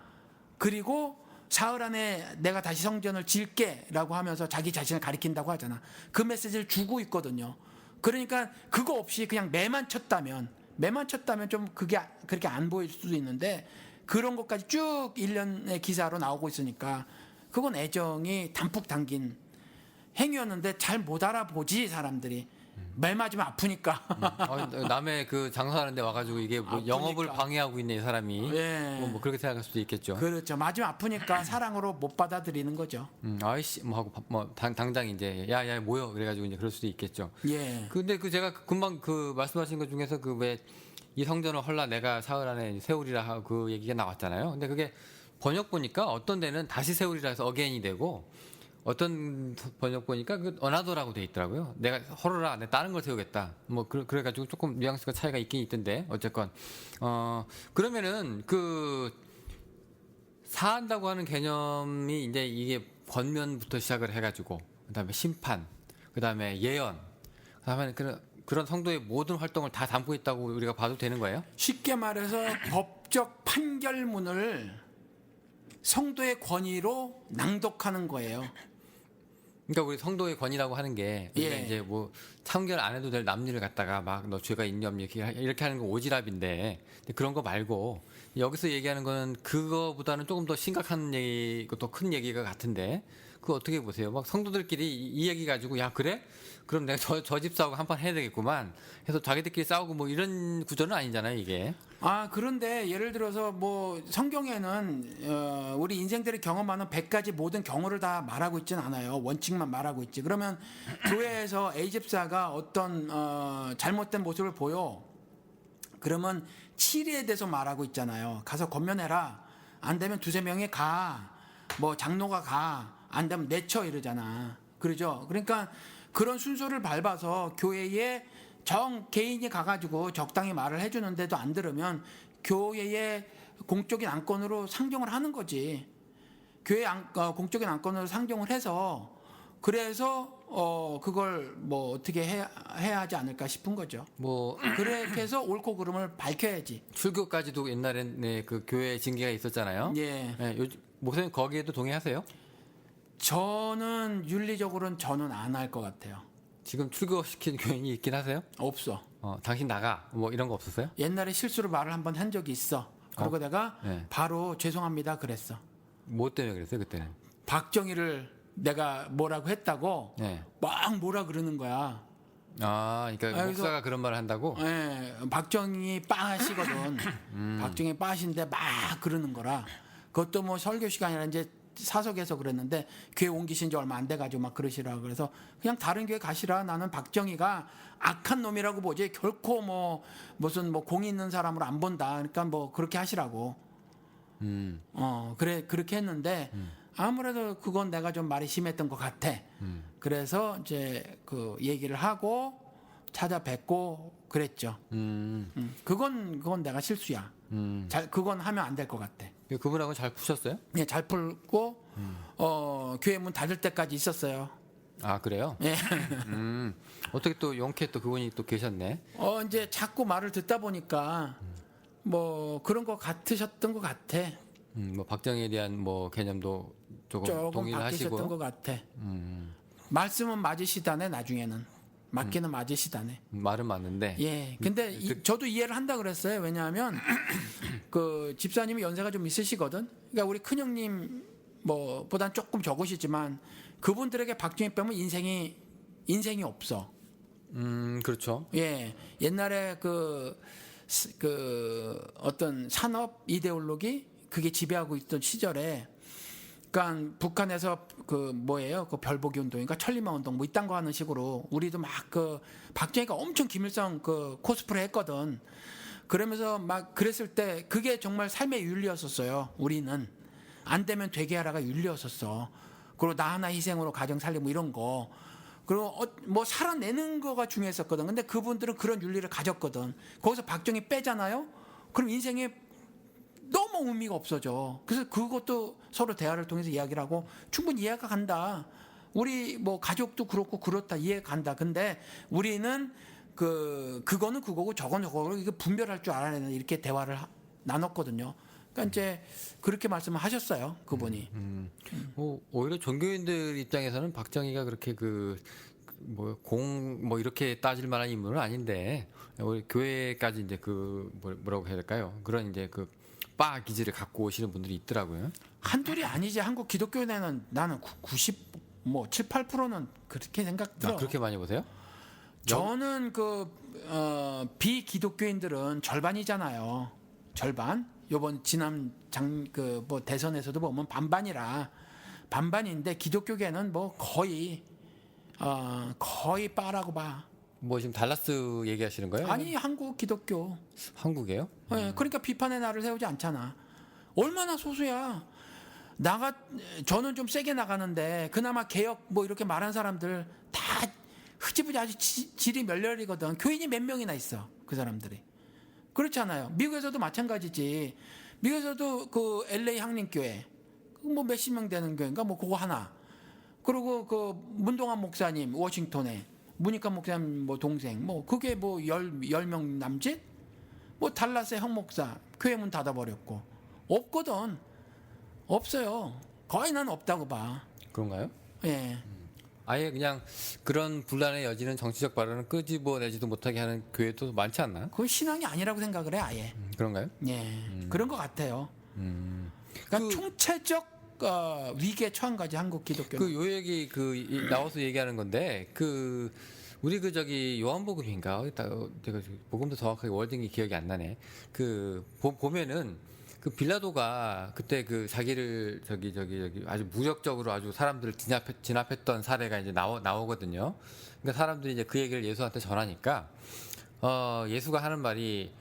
그리고 사흘 안에 내가 다시 성전을 지을게라고 하면서 자기 자신을 가리킨다고 하잖아. 그 메시지를 주고 있거든요. 그러니까 그거 없이 그냥 매만 쳤다면 좀 그게 그렇게 안 보일 수도 있는데 그런 것까지 쭉 일련의 기사로 나오고 있으니까 그건 애정이 담뿍 담긴 행위였는데 잘 못 알아보지 사람들이. 매 맞으면 아프니까. 남의 그 장사하는데 와가지고 이게 뭐 아프니까. 영업을 방해하고 있네 이 사람이. 예. 뭐 그렇게 생각할 수도 있겠죠. 그렇죠. 맞으면 아프니까 사랑으로 못 받아들이는 거죠. 아이씨 뭐 하고 당장 이제 야야 뭐여 그래가지고 이제 그럴 수도 있겠죠. 예. 근데 그 제가 금방 그 말씀하신 것 중에서 그 왜 이 성전을 헐라 내가 사흘 안에 세우리라 하고 그 얘기가 나왔잖아요. 근데 그게 번역 보니까 어떤 데는 다시 세우리라 해서 어게인이 되고, 어떤 번역 보니까 그 어나더라고 돼 있더라고요. 내가 헐어라, 내가 다른 걸 세우겠다. 뭐 그래가지고 조금 뉘앙스가 차이가 있긴 있던데 어쨌건 그러면은 그 사한다고 하는 개념이 이제 이게 권면부터 시작을 해가지고 그다음에 심판, 그다음에 예언, 그다음에 그런 성도의 모든 활동을 다 담고 있다고 우리가 봐도 되는 거예요? 쉽게 말해서 법적 판결문을 성도의 권위로 낭독하는 거예요. 그러니까 우리 성도의 권위라고 하는 게 우리가 예. 이제 뭐 참견 안 해도 될 남일을 갖다가 막 너 죄가 있냐 없냐 이렇게 하는 거 오지랖인데, 근데 그런 거 말고 여기서 얘기하는 거는 그거보다는 조금 더 심각한 얘기, 더 큰 얘기가 같은데 그거 어떻게 보세요? 막 성도들끼리 이 얘기 가지고 야 그래? 그럼 내가 저 집 싸우고 한판 해야 되겠구만 해서 자기들끼리 싸우고 뭐 이런 구조는 아니잖아요 이게. 그런데 예를 들어서 뭐 성경에는 우리 인생들이 경험하는 100가지 모든 경우를 다 말하고 있지는 않아요. 원칙만 말하고 있지. 그러면 교회에서 A 집사가 어떤 잘못된 모습을 보여. 그러면 치리에 대해서 말하고 있잖아요. 가서 권면해라. 안 되면 두세 명이 가. 뭐 장로가 가. 안 되면 내쳐 이러잖아. 그러죠. 그러니까 그런 순서를 밟아서 교회에 개인이 가가지고 적당히 말을 해주는데도 안 들으면 교회의 공적인 안건으로 상정을 하는 거지. 공적인 안건으로 상정을 해서 그래서 그걸 뭐 어떻게 해야 하지 않을까 싶은 거죠. 뭐 그렇게 해서 옳고 그름을 밝혀야지. 출교까지도 옛날엔 네, 그 교회 징계가 있었잖아요. 예. 네, 목사님 거기에도 동의하세요? 저는 윤리적으로는 저는 안 할 것 같아요. 지금 출교시킨 교인이 있긴 하세요? 없어. 당신 나가 뭐 이런 거 없었어요? 옛날에 실수로 말을 한번 한 적이 있어. 그리고 내가 네. 바로 죄송합니다 그랬어. 뭐 때문에 그랬어요 그때는? 박정희를 내가 뭐라고 했다고 네. 막 뭐라 그러는 거야. 그러니까 그래서- 목사가 그런 말을 한다고? 예, 박정희 빠시거든. 박정희 빠신데 막 그러는 거라. 그것도 뭐 설교 시간이라 이제 사석에서 그랬는데 교회 옮기신 지 얼마 안 돼가지고 막 그러시라. 그래서 그냥 다른 교회 가시라. 나는 박정희가 악한 놈이라고 보지 결코 뭐 무슨 뭐 공 있는 사람으로 안 본다. 그러니까 뭐 그렇게 하시라고. 그렇게 했는데 아무래도 그건 내가 좀 말이 심했던 것 같아. 그래서 이제 그 얘기를 하고 찾아뵙고 그랬죠. 그건 내가 실수야. 그건 하면 안 될 것 같아. 그분하고는 잘 푸셨어요? 예, 잘 풀고 교회 문 닫을 때까지 있었어요. 아 그래요? 예. 어떻게 또 용케 또 그분이 또 계셨네. 이제 자꾸 말을 듣다 보니까 뭐 그런 거 같으셨던 것 같아. 뭐 박정희에 대한 뭐 개념도 조금 조금 동의를 바뀌셨던 하시고 것 같아. 말씀은 맞으시다네 나중에는 맞기는 맞으시다네. 말은 맞는데. 예. 근데 저도 이해를 한다 그랬어요. 왜냐하면 그 집사님이 연세가 좀 있으시거든. 그러니까 우리 큰형님 뭐 보단 조금 적으시지만 그분들에게 박정희 빼면 인생이 없어. 그렇죠. 예. 옛날에 그 어떤 산업 이데올로기 그게 지배하고 있던 시절에 그러니까 북한에서 그 뭐예요? 그 별보기 운동인가 천리마 운동 뭐 이딴 거 하는 식으로 우리도 막 그 박정희가 엄청 김일성 그 코스프레 했거든. 그러면서 막 그랬을 때 그게 정말 삶의 윤리였었어요. 우리는 안 되면 되게 하라가 윤리였었어. 그리고 나 하나 희생으로 가정 살리고 뭐 이런 거. 그리고 뭐 살아내는 거가 중요했었거든. 근데 그분들은 그런 윤리를 가졌거든. 거기서 박정희 빼잖아요. 그럼 인생에 너무 의미가 없어져. 그래서 그것도 서로 대화를 통해서 이야기를 하고 충분히 이해가 간다. 우리 뭐 가족도 그렇고 그렇다 이해가 간다. 근데 우리는 그거는 그거고 저거는 저거고 이게 분별할 줄 알아야 되는 이렇게 대화를 나눴거든요. 그러니까 이제 그렇게 말씀을 하셨어요. 그분이. 오히려 종교인들 입장에서는 박정희가 그렇게 뭐 이렇게 따질 만한 인물은 아닌데 우리 교회까지 이제 뭐라고 해야 될까요? 그런 이제 바 기질을 갖고 오시는 분들이 있더라고요. 한둘이 아니지. 한국 기독교내는 나는 7, 8%는 그렇게 생각 들어. 그렇게 많이 보세요? 저는 비기독교인들은 절반이잖아요. 절반. 요번 지난 뭐 대선에서도 보면 반반인데 기독교계는 뭐 거의 빠라고 봐. 뭐 지금 달라스 얘기하시는 거예요? 아니 한국 기독교. 한국이에요? 예, 그러니까 비판의 날을 세우지 않잖아. 얼마나 소수야. 저는 좀 세게 나가는데 그나마 개혁 뭐 이렇게 말한 사람들 다 흐지부지 아주 질이 멸렬이거든. 교인이 몇 명이나 있어 그 사람들이. 그렇잖아요. 미국에서도 마찬가지지. 미국에서도 그 LA 향림교회 뭐 몇십 명 되는 교회인가 뭐 그거 하나. 그리고 그 문동환 목사님 워싱턴에 문익환 목사님 뭐 동생 뭐 그게 뭐 10명 남짓? 뭐 달라스의 형 목사 교회 문 닫아버렸고 없거든. 없어요. 거의 난 없다고 봐. 그런가요? 예. 아예 그냥 그런 분란의 여지는 정치적 발언을 끄집어내지도 못하게 하는 교회도 많지 않나요? 그건 신앙이 아니라고 생각을 해 아예. 그런가요? 예. 그런 것 같아요. 그러니까 총체적 위기에 처한 거지 한국 기독교는. 요 얘기 나와서 얘기하는 건데 우리 요한복음인가 제가 복음도 정확하게 월딩이 기억이 안 나네. 보면은 빌라도가 그때 자기를 저기 아주 무력적으로 아주 사람들을 진압했던 사례가 이제 나오거든요. 그러니까 사람들이 이제 그 얘기를 예수한테 전하니까 예수가 하는 말이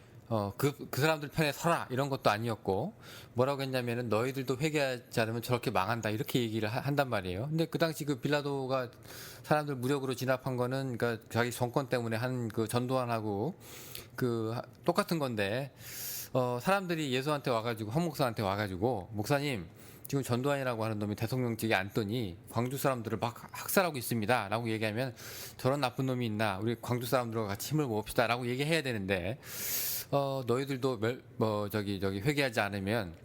그 사람들 편에 서라 이런 것도 아니었고 뭐라고 했냐면은 너희들도 회개하지 않으면 저렇게 망한다 이렇게 얘기를 한단 말이에요. 근데 그 당시 그 빌라도가 사람들 무력으로 진압한 거는 그러니까 자기 정권 때문에 한 그 전두환하고 똑같은 건데 사람들이 예수한테 와가지고 황 목사한테 와가지고 목사님 지금 전두환이라고 하는 놈이 대통령직에 앉더니 광주 사람들을 막 학살하고 있습니다 라고 얘기하면 저런 나쁜 놈이 있나 우리 광주 사람들과 같이 힘을 모읍시다 라고 얘기해야 되는데 너희들도 저기 회개하지 않으면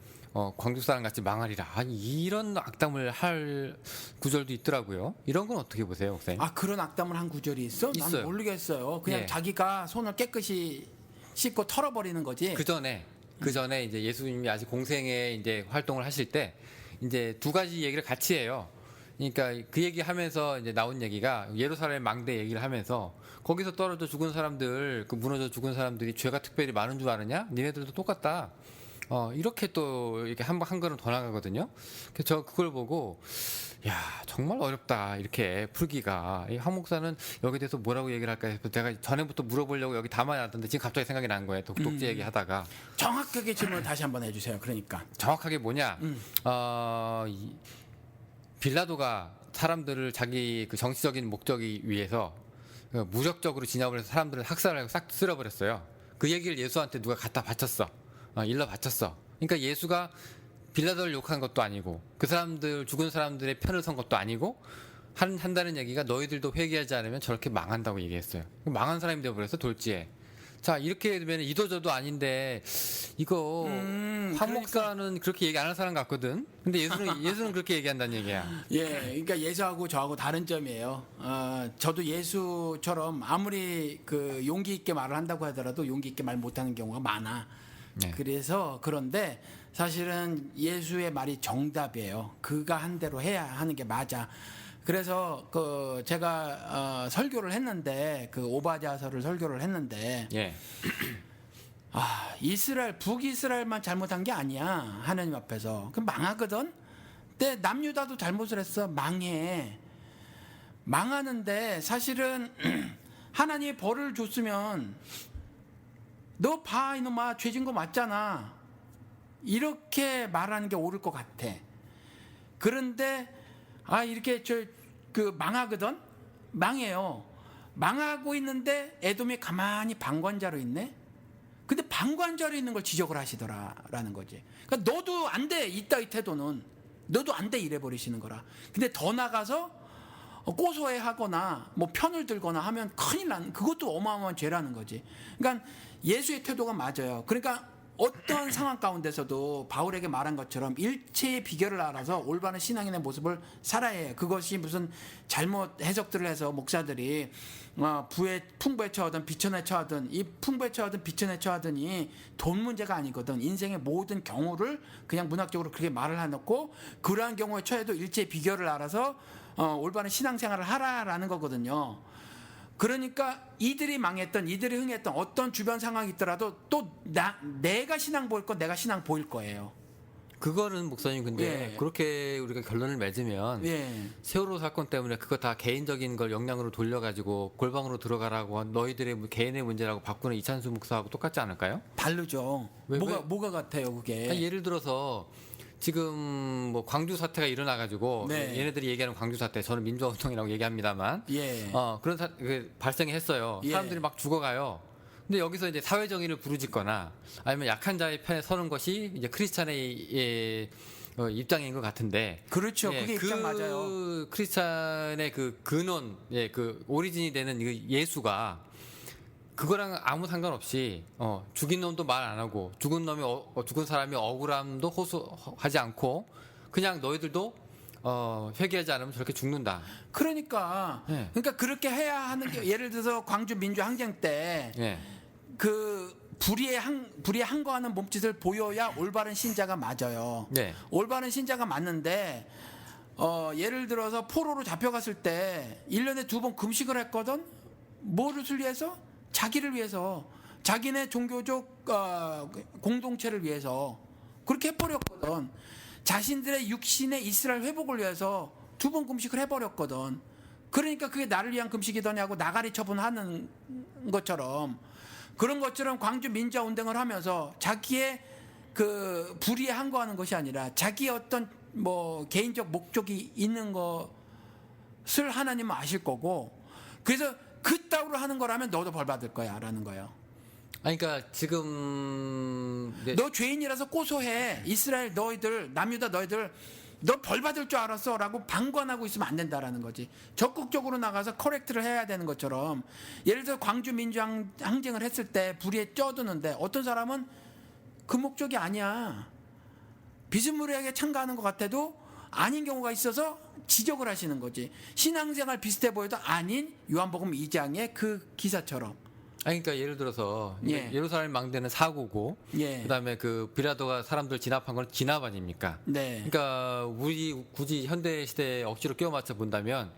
광주 사람 같이 망하리라. 아니 이런 악담을 할 구절도 있더라고요. 이런 건 어떻게 보세요, 목사님? 아 그런 악담을 한 구절이 있어? 난 있어요. 모르겠어요. 그냥 예. 자기가 손을 깨끗이 씻고 털어버리는 거지. 그 전에 이제 예수님이 아직 공생에 이제 활동을 하실 때 이제 두 가지 얘기를 같이 해요. 그러니까 그 얘기하면서 이제 나온 얘기가 예루살렘 망대 얘기를 하면서 거기서 떨어져 죽은 사람들, 그 무너져 죽은 사람들이 죄가 특별히 많은 줄 아느냐? 니네들도 똑같다. 이렇게 또 이렇게 한 걸음 더 나가거든요. 그래서 저 그걸 보고 야 정말 어렵다 이렇게 풀기가. 이 황 목사는 여기에 대해서 뭐라고 얘기를 할까 해서 내가 전에부터 물어보려고 여기 담아놨던데 지금 갑자기 생각이 난 거예요. 독재 얘기하다가 정확하게 질문을 다시 한번 해주세요. 그러니까 정확하게 뭐냐? 빌라도가 사람들을 자기 그 정치적인 목적이 위해서 무력적으로 진압을 해서 사람들을 학살하고 싹 쓸어버렸어요. 그 얘기를 예수한테 누가 갖다 바쳤어. 일러 바쳤어. 그러니까 예수가 빌라도를 욕한 것도 아니고 그 사람들 죽은 사람들의 편을 선 것도 아니고 한다는 얘기가 너희들도 회개하지 않으면 저렇게 망한다고 얘기했어요. 망한 사람이 되어버렸어 돌지에. 자 이렇게 되면 이도저도 아닌데 이거 황 목사는 그렇게 얘기 안 할 사람 같거든. 근데 예수는 그렇게 얘기한다는 얘기야. 예, 그러니까 예수하고 저하고 다른 점이에요. 저도 예수처럼 아무리 그 용기 있게 말을 한다고 하더라도 용기 있게 말 못하는 경우가 많아. 네. 그래서 그런데 사실은 예수의 말이 정답이에요. 그가 한 대로 해야 하는 게 맞아. 그래서 그 제가 설교를 했는데 그 오바댜서를 설교를 했는데 예. 이스라엘 북이스라엘만 잘못한 게 아니야. 하나님 앞에서 그 망하거든. 근데 남유다도 잘못을 했어. 망하는데 사실은 하나님이 벌을 줬으면 너 봐 이놈아 죄진 거 맞잖아 이렇게 말하는 게 옳을 것 같아. 그런데 이렇게 그 망하거든. 망해요. 망하고 있는데 에돔이 가만히 방관자로 있네. 근데 방관자로 있는 걸 지적을 하시더라라는 거지. 그러니까 너도 안 돼 이따 이 태도는 너도 안 돼 이래 버리시는 거라. 근데 더 나가서 고소해 하거나 뭐 편을 들거나 하면 큰일 난 그것도 어마어마한 죄라는 거지. 그러니까 예수의 태도가 맞아요. 그러니까 어떤 상황 가운데서도 바울에게 말한 것처럼 일체의 비결을 알아서 올바른 신앙인의 모습을 살아야 해요. 그것이 무슨 잘못 해석들을 해서 목사들이 풍부에 처하든 비천에 처하든 이 풍부에 처하든 비천에 처하든이 돈 문제가 아니거든. 인생의 모든 경우를 그냥 문학적으로 그렇게 말을 해놓고 그러한 경우에 처해도 일체의 비결을 알아서 올바른 신앙생활을 하라라는 거거든요. 그러니까 이들이 망했던 이들이 흥했던 어떤 주변 상황이 있더라도 또 내가 신앙 보일 건 내가 신앙 보일 거예요. 그거는 목사님 근데 예. 그렇게 우리가 결론을 맺으면 예. 세월호 사건 때문에 그거 다 개인적인 걸 역량으로 돌려가지고 골방으로 들어가라고 너희들의 개인의 문제라고 바꾸는 이찬수 목사하고 똑같지 않을까요? 다르죠. 왜? 뭐가 같아요 그게? 아니, 예를 들어서 지금 뭐 광주 사태가 일어나가지고 네. 얘네들이 얘기하는 광주 사태 저는 민주화 운동이라고 얘기합니다만 예. 그런 발생이 했어요. 예. 사람들이 막 죽어가요. 근데 여기서 이제 사회 정의를 부르짖거나 아니면 약한 자의 편에 서는 것이 이제 크리스찬의 입장인 것 같은데. 그렇죠. 그게 입장 맞아요. 크리스찬의 그 근원, 그 오리진이 되는 그 예수가 그거랑 아무 상관없이 죽인 놈도 말 안 하고 죽은 사람이 억울함도 호소하지 않고 그냥 너희들도 회개하지 않으면 저렇게 죽는다. 그러니까 예. 그러니까 그렇게 해야 하는 게 예를 들어서 광주 민주 항쟁 때 예. 그 불의에 항거하는 몸짓을 보여야 올바른 신자가 맞아요. 네. 올바른 신자가 맞는데 예를 들어서 포로로 잡혀갔을 때 1년에 2번 금식을 했거든. 뭐를 위해서? 자기를 위해서, 자기네 종교적 공동체를 위해서 그렇게 해버렸거든. 자신들의 육신의 이스라엘 회복을 위해서 2번 금식을 해버렸거든. 그러니까 그게 나를 위한 금식이더냐고 나가리 처분하는 것처럼 그런 것처럼 광주 민주화 운동을 하면서 자기의 그 불의에 항거하는 것이 아니라 자기의 어떤 뭐 개인적 목적이 있는 것을 하나님은 아실 거고, 그래서 그따위로 하는 거라면 너도 벌 받을 거야라는 거예요. 아니, 그러니까 지금 너 죄인이라서 고소해. 이스라엘 너희들, 남유다 너희들, 너 벌 받을 줄 알았어라고 방관하고 있으면 안 된다라는 거지. 적극적으로 나가서 커렉트를 해야 되는 것처럼, 예를 들어 광주 민주화 항쟁을 했을 때 불의에 쪄드는데 어떤 사람은 그 목적이 아니야. 비스무리하게 참가하는 것 같아도 아닌 경우가 있어서 지적을 하시는 거지. 신앙생활 비슷해 보여도 아닌 요한복음 2장의 그 기사처럼. 아니, 그러니까 예를 들어서 예. 예루살렘 망대는 사고고, 예. 그다음에 그 빌라도가 사람들 진압한 건 진압 아닙니까? 네. 그러니까 우리 굳이 현대 시대에 억지로 끼워 맞춰 본다면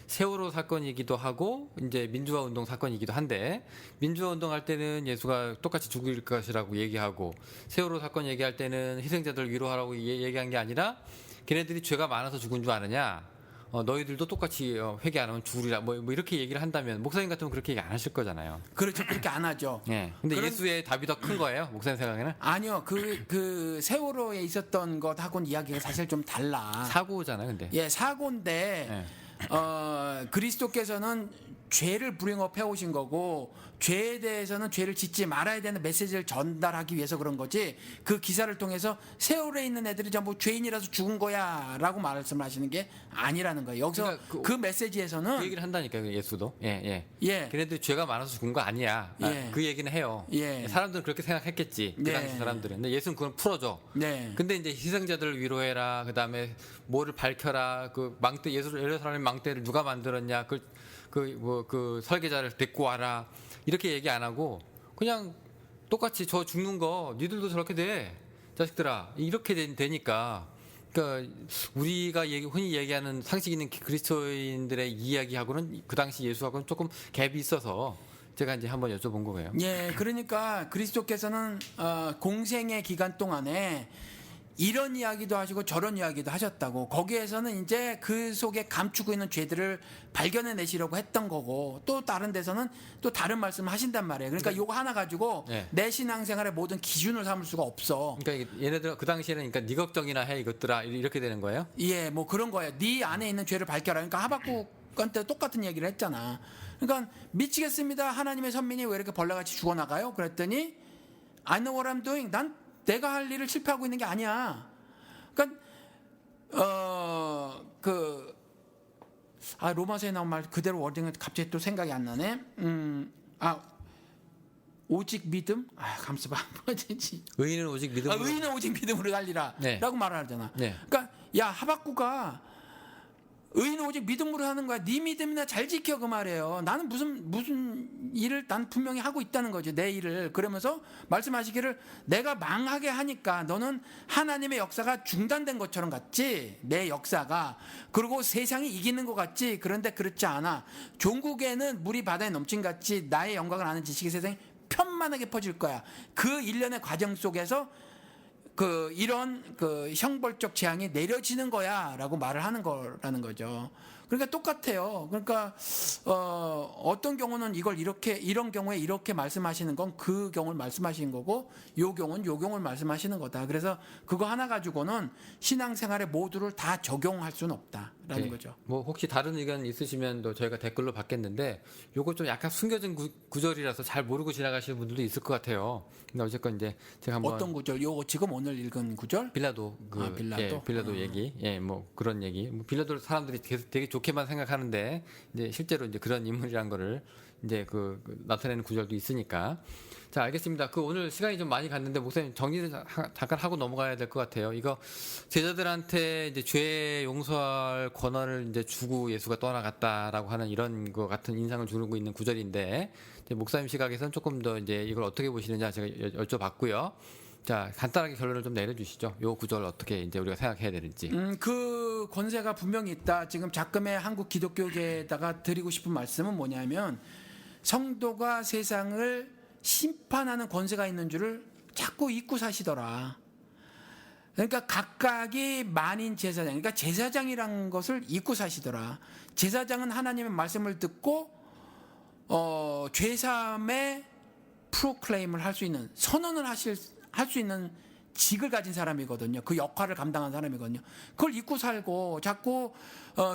세월호 사건이기도 하고 이제 민주화 운동 사건이기도 한데, 민주화 운동 할 때는 예수가 똑같이 죽일 것이라고 얘기하고, 세월호 사건 얘기할 때는 희생자들 위로하라고 얘기한 게 아니라 걔네들이 죄가 많아서 죽은 줄 아느냐, 너희들도 똑같이 회개 안 하면 죽으리라, 뭐 이렇게 얘기를 한다면 목사님 같으면 그렇게 얘기 안 하실 거잖아요. 그렇죠. 그렇게 안 하죠. 예. 근데 그런- 예수의 답이 더 큰 거예요, 목사님 생각에는? 아니요. 그 세월호에 있었던 것하고는 이야기가 사실 좀 달라. 사고잖아요, 근데. 예, 사고인데 그리스도께서는 죄를 브링업 해오신 거고, 죄에 대해서는 죄를 짓지 말아야 되는 메시지를 전달하기 위해서 그런 거지, 그 기사를 통해서 세월에 있는 애들이 전부 죄인이라서 죽은 거야 라고 말씀하시는 게 아니라는 거예요. 여기서 그러니까 그 메시지에서는 그 얘기를 한다니까요, 예수도. 예, 예. 예. 걔네들이 죄가 많아서 죽은 거 아니야. 예. 그 얘기는 해요. 예. 사람들은 그렇게 생각했겠지. 그 네. 당시 사람들은. 근데 예수는 그걸 풀어줘. 네. 근데 이제 희생자들을 위로해라. 그다음에 뭐를 밝혀라. 그 망대, 예루살렘 망대를 누가 만들었냐. 그 설계자를 데리고 와라. 이렇게 얘기 안 하고 그냥 똑같이 저 죽는 거 니들도 저렇게 돼. 자식들아. 이렇게 되니까. 그러니까 우리가 흔히 얘기하는 상식 있는 그리스도인들의 이야기하고는 그 당시 예수하고는 조금 갭이 있어서 제가 이제 한번 여쭤본 거예요. 예, 그러니까 그리스도께서는 공생의 기간 동안에 이런 이야기도 하시고 저런 이야기도 하셨다고, 거기에서는 이제 그 속에 감추고 있는 죄들을 발견해내시려고 했던 거고, 또 다른 데서는 또 다른 말씀을 하신단 말이에요. 그러니까 요거 하나 가지고 네. 내 신앙생활의 모든 기준을 삼을 수가 없어. 그러니까 얘네들 그 당시에는 그러니까 네 걱정이나 해 이것들아 이렇게 되는 거예요? 예, 뭐 그런 거예요. 네 안에 있는 죄를 밝혀라. 그러니까 하박국한테 똑같은 얘기를 했잖아. 그러니까 미치겠습니다. 하나님의 선민이 왜 이렇게 벌레같이 죽어나가요? 그랬더니 I know what I'm doing. 난 내가 할 일을 실패하고 있는 게 아니야. 그러니까 로마서에 나온 말 그대로 워딩은 갑자기 또 생각이 안 나네. 오직 믿음? 감수 봐. 뭐지? 의인은 오직 믿음으로. 의인은 오직 믿음으로 살리라. 네. 라고 말을 하잖아. 네. 그러니까 야, 하박구가 의인은 오직 믿음으로 하는 거야. 네 믿음이나 잘 지켜, 그 말이에요. 나는 무슨 일을 난 분명히 하고 있다는 거지, 내 일을. 그러면서 말씀하시기를 내가 망하게 하니까 너는 하나님의 역사가 중단된 것처럼 같지, 내 역사가. 그리고 세상이 이기는 것 같지. 그런데 그렇지 않아. 종국에는 물이 바다에 넘친 같이 나의 영광을 아는 지식이 세상에 편만하게 퍼질 거야. 그 일련의 과정 속에서 이런 형벌적 재앙이 내려지는 거야라고 말을 하는 거라는 거죠. 그러니까 똑같아요. 그러니까 어떤 경우는 이런 경우에 이렇게 말씀하시는 건 그 경우를 말씀하시는 거고, 요 경우는 요 경우를 말씀하시는 거다. 그래서 그거 하나 가지고는 신앙생활의 모두를 다 적용할 수는 없다라는 네. 거죠. 뭐 혹시 다른 의견 있으시면 또 저희가 댓글로 받겠는데, 요거 좀 약간 숨겨진 구절이라서 잘 모르고 지나가시는 분들도 있을 것 같아요. 근데 어쨌건 이제 제가 한번 어떤 구절? 요거 지금 오늘 읽은 구절? 빌라도 빌라도? 예, 빌라도 얘기, 예, 뭐 그런 얘기. 뭐 빌라도 사람들이 되게 좋게만 생각하는데 이제 실제로 이제 그런 인물이란 거를 이제 나타내는 구절도 있으니까. 자, 알겠습니다. 오늘 시간이 좀 많이 갔는데 목사님 정리를 잠깐 하고 넘어가야 될 것 같아요. 이거 제자들한테 이제 죄 용서할 권한을 이제 주고 예수가 떠나갔다라고 하는 이런 거 같은 인상을 주고 있는 구절인데, 이제 목사님 시각에서는 조금 더 이제 이걸 어떻게 보시느냐 제가 여쭤봤고요. 자, 간단하게 결론을 좀 내려주시죠. 요 구절 어떻게 이제 우리가 생각해야 되는지. 그 권세가 분명히 있다. 지금 작금의 한국 기독교계에다가 드리고 싶은 말씀은 뭐냐면, 성도가 세상을 심판하는 권세가 있는 줄을 자꾸 잊고 사시더라. 그러니까 각각이 만인 제사장, 그러니까 제사장이라는 것을 잊고 사시더라. 제사장은 하나님의 말씀을 듣고 죄사함의 프로클레임을 할 수 있는 선언을 할 수 있는 직을 가진 사람이거든요. 그 역할을 감당한 사람이거든요. 그걸 잊고 살고 자꾸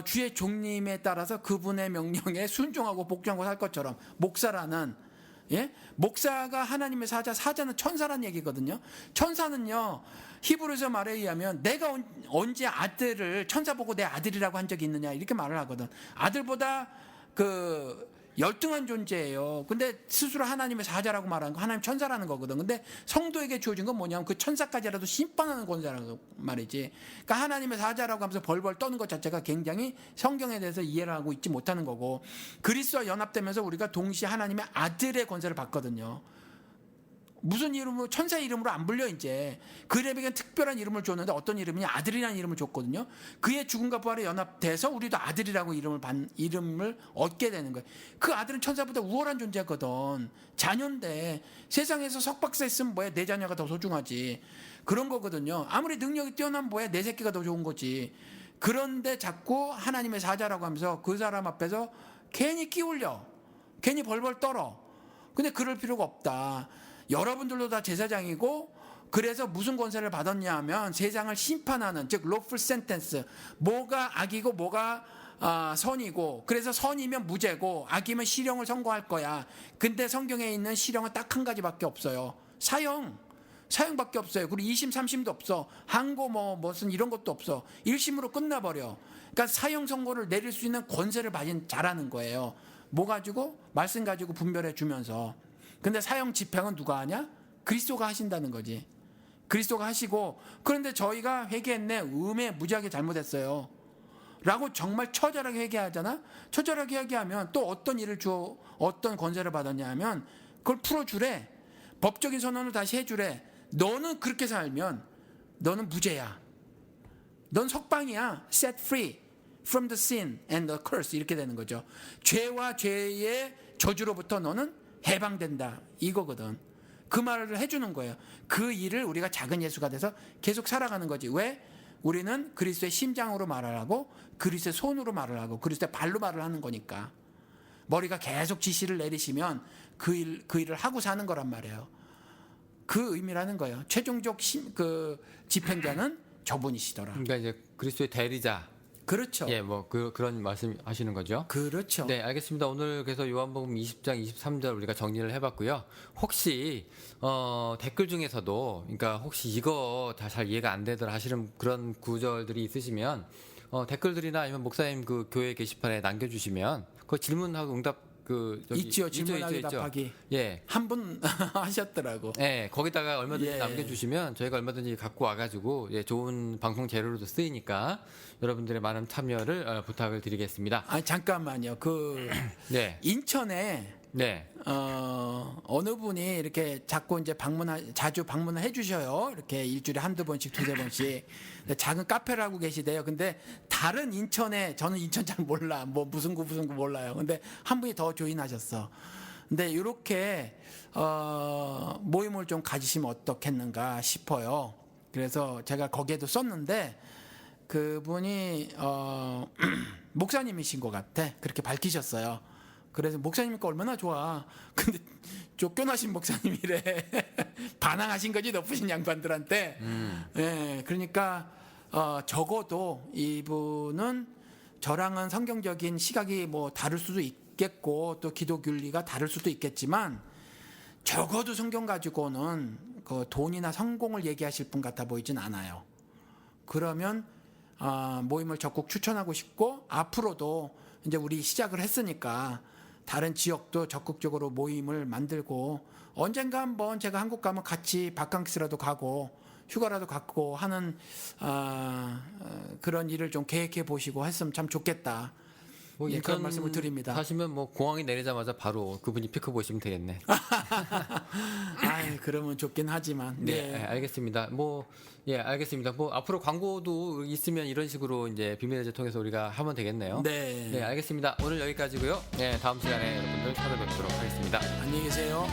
주의 종님에 따라서 그분의 명령에 순종하고 복종하고 살 것처럼 목사라는 목사가 하나님의 사자는 천사란 얘기거든요. 천사는요 히브리서 말에 의하면 내가 언제 아들을 천사 보고 내 아들이라고 한 적이 있느냐 이렇게 말을 하거든. 아들보다 그 열등한 존재예요. 근데 스스로 하나님의 사자라고 말하는 거 하나님 천사라는 거거든. 근데 성도에게 주어진 건 뭐냐면 그 천사까지라도 심판하는 권세라는 말이지. 그러니까 하나님의 사자라고 하면서 벌벌 떠는 것 자체가 굉장히 성경에 대해서 이해를 하고 있지 못하는 거고, 그리스도와 연합되면서 우리가 동시에 하나님의 아들의 권세를 받거든요. 무슨 이름으로 천사의 이름으로 안 불려. 이제 그에게 특별한 이름을 줬는데 어떤 이름이냐, 아들이라는 이름을 줬거든요. 그의 죽음과 부활에 연합돼서 우리도 아들이라고 이름을 얻게 되는 거예요. 그 아들은 천사보다 우월한 존재거든. 자녀인데 세상에서 석박사 있으면 뭐야, 내 자녀가 더 소중하지, 그런 거거든요. 아무리 능력이 뛰어난 뭐야, 내 새끼가 더 좋은 거지. 그런데 자꾸 하나님의 사자라고 하면서 그 사람 앞에서 괜히 끼울려, 괜히 벌벌 떨어. 근데 그럴 필요가 없다. 여러분들도 다 제사장이고, 그래서 무슨 권세를 받았냐 하면 세상을 심판하는, 즉 lawful sentence, 뭐가 악이고 뭐가 선이고, 그래서 선이면 무죄고 악이면 실형을 선고할 거야. 근데 성경에 있는 실형은 딱 한 가지밖에 없어요. 사형밖에 없어요. 그리고 2심 3심도 없어. 항고 무슨 이런 것도 없어. 1심으로 끝나버려. 그러니까 사형 선고를 내릴 수 있는 권세를 가진 자라는 거예요. 뭐 가지고? 말씀 가지고 분별해 주면서. 근데 사형 집행은 누가 하냐? 그리스도가 하신다는 거지. 그리스도가 하시고, 그런데 저희가 회개했네, 무지하게 잘못했어요 라고 정말 처절하게 회개하잖아. 처절하게 회개하면 또 어떤 일을 줘, 어떤 권세를 받았냐 하면 그걸 풀어주래. 법적인 선언을 다시 해주래. 너는 그렇게 살면 너는 무죄야, 넌 석방이야, set free from the sin and the curse, 이렇게 되는 거죠. 죄와 죄의 저주로부터 너는 해방된다, 이거거든. 그 말을 해주는 거예요. 그 일을 우리가 작은 예수가 돼서 계속 살아가는 거지. 왜? 우리는 그리스도의 심장으로 말을 하고 그리스도의 손으로 말을 하고 그리스도의 발로 말을 하는 거니까. 머리가 계속 지시를 내리시면 그 일을 하고 사는 거란 말이에요. 그 의미라는 거예요. 최종적 집행자는 저분이시더라. 그러니까 이제 그리스도의 대리자. 그렇죠. 예, 그런 말씀 하시는 거죠. 그렇죠. 네, 알겠습니다. 오늘 그래서 요한복음 20장 23절 우리가 정리를 해봤고요. 혹시 댓글 중에서도, 그러니까 혹시 이거 다 잘 이해가 안 되더라 하시는 그런 구절들이 있으시면 댓글들이나 아니면 목사님 그 교회 게시판에 남겨주시면 그 질문하고 응답 있죠. 질문하기 답하기. 예. 한 분 하셨더라고. 예, 거기다가 얼마든지 예. 남겨주시면 저희가 얼마든지 갖고 와가지고 좋은 방송 재료로도 쓰이니까 여러분들의 많은 참여를 부탁을 드리겠습니다. 잠깐만요. 네. 인천에 네. 어느 분이 이렇게 자꾸 이제 자주 방문을 해주셔요. 이렇게 일주일에 한두 번씩, 두세 번씩. 작은 카페를 하고 계시대요. 근데 다른 인천에, 저는 인천 잘 몰라. 무슨 구 몰라요. 근데 한 분이 더 조인하셨어. 근데 이렇게 모임을 좀 가지시면 어떻겠는가 싶어요. 그래서 제가 거기에도 썼는데 그분이 목사님이신 것 같아. 그렇게 밝히셨어요. 그래서 목사님이니까 얼마나 좋아. 근데 쫓겨나신 목사님이래. 반항하신 거지, 높으신 양반들한테. 예, 그러니까 적어도 이분은 저랑은 성경적인 시각이 다를 수도 있겠고 또 기독 윤리가 다를 수도 있겠지만 적어도 성경 가지고는 그 돈이나 성공을 얘기하실 분 같아 보이진 않아요. 그러면 모임을 적극 추천하고 싶고, 앞으로도 이제 우리 시작을 했으니까 다른 지역도 적극적으로 모임을 만들고, 언젠가 한번 제가 한국 가면 같이 바캉스라도 가고 휴가라도 갖고 하는 그런 일을 좀 계획해 보시고 했으면 참 좋겠다. 그런 말씀을 드립니다. 사시면 공항에 내리자마자 바로 그분이 피크 보시면 되겠네. 그러면 좋긴 하지만. 네, 알겠습니다. 알겠습니다. 앞으로 광고도 있으면 이런 식으로 이제 비밀의 제 통해서 우리가 하면 되겠네요. 네, 알겠습니다. 오늘 여기까지고요. 네, 다음 시간에 여러분들 찾아뵙도록 하겠습니다. 안녕히 계세요.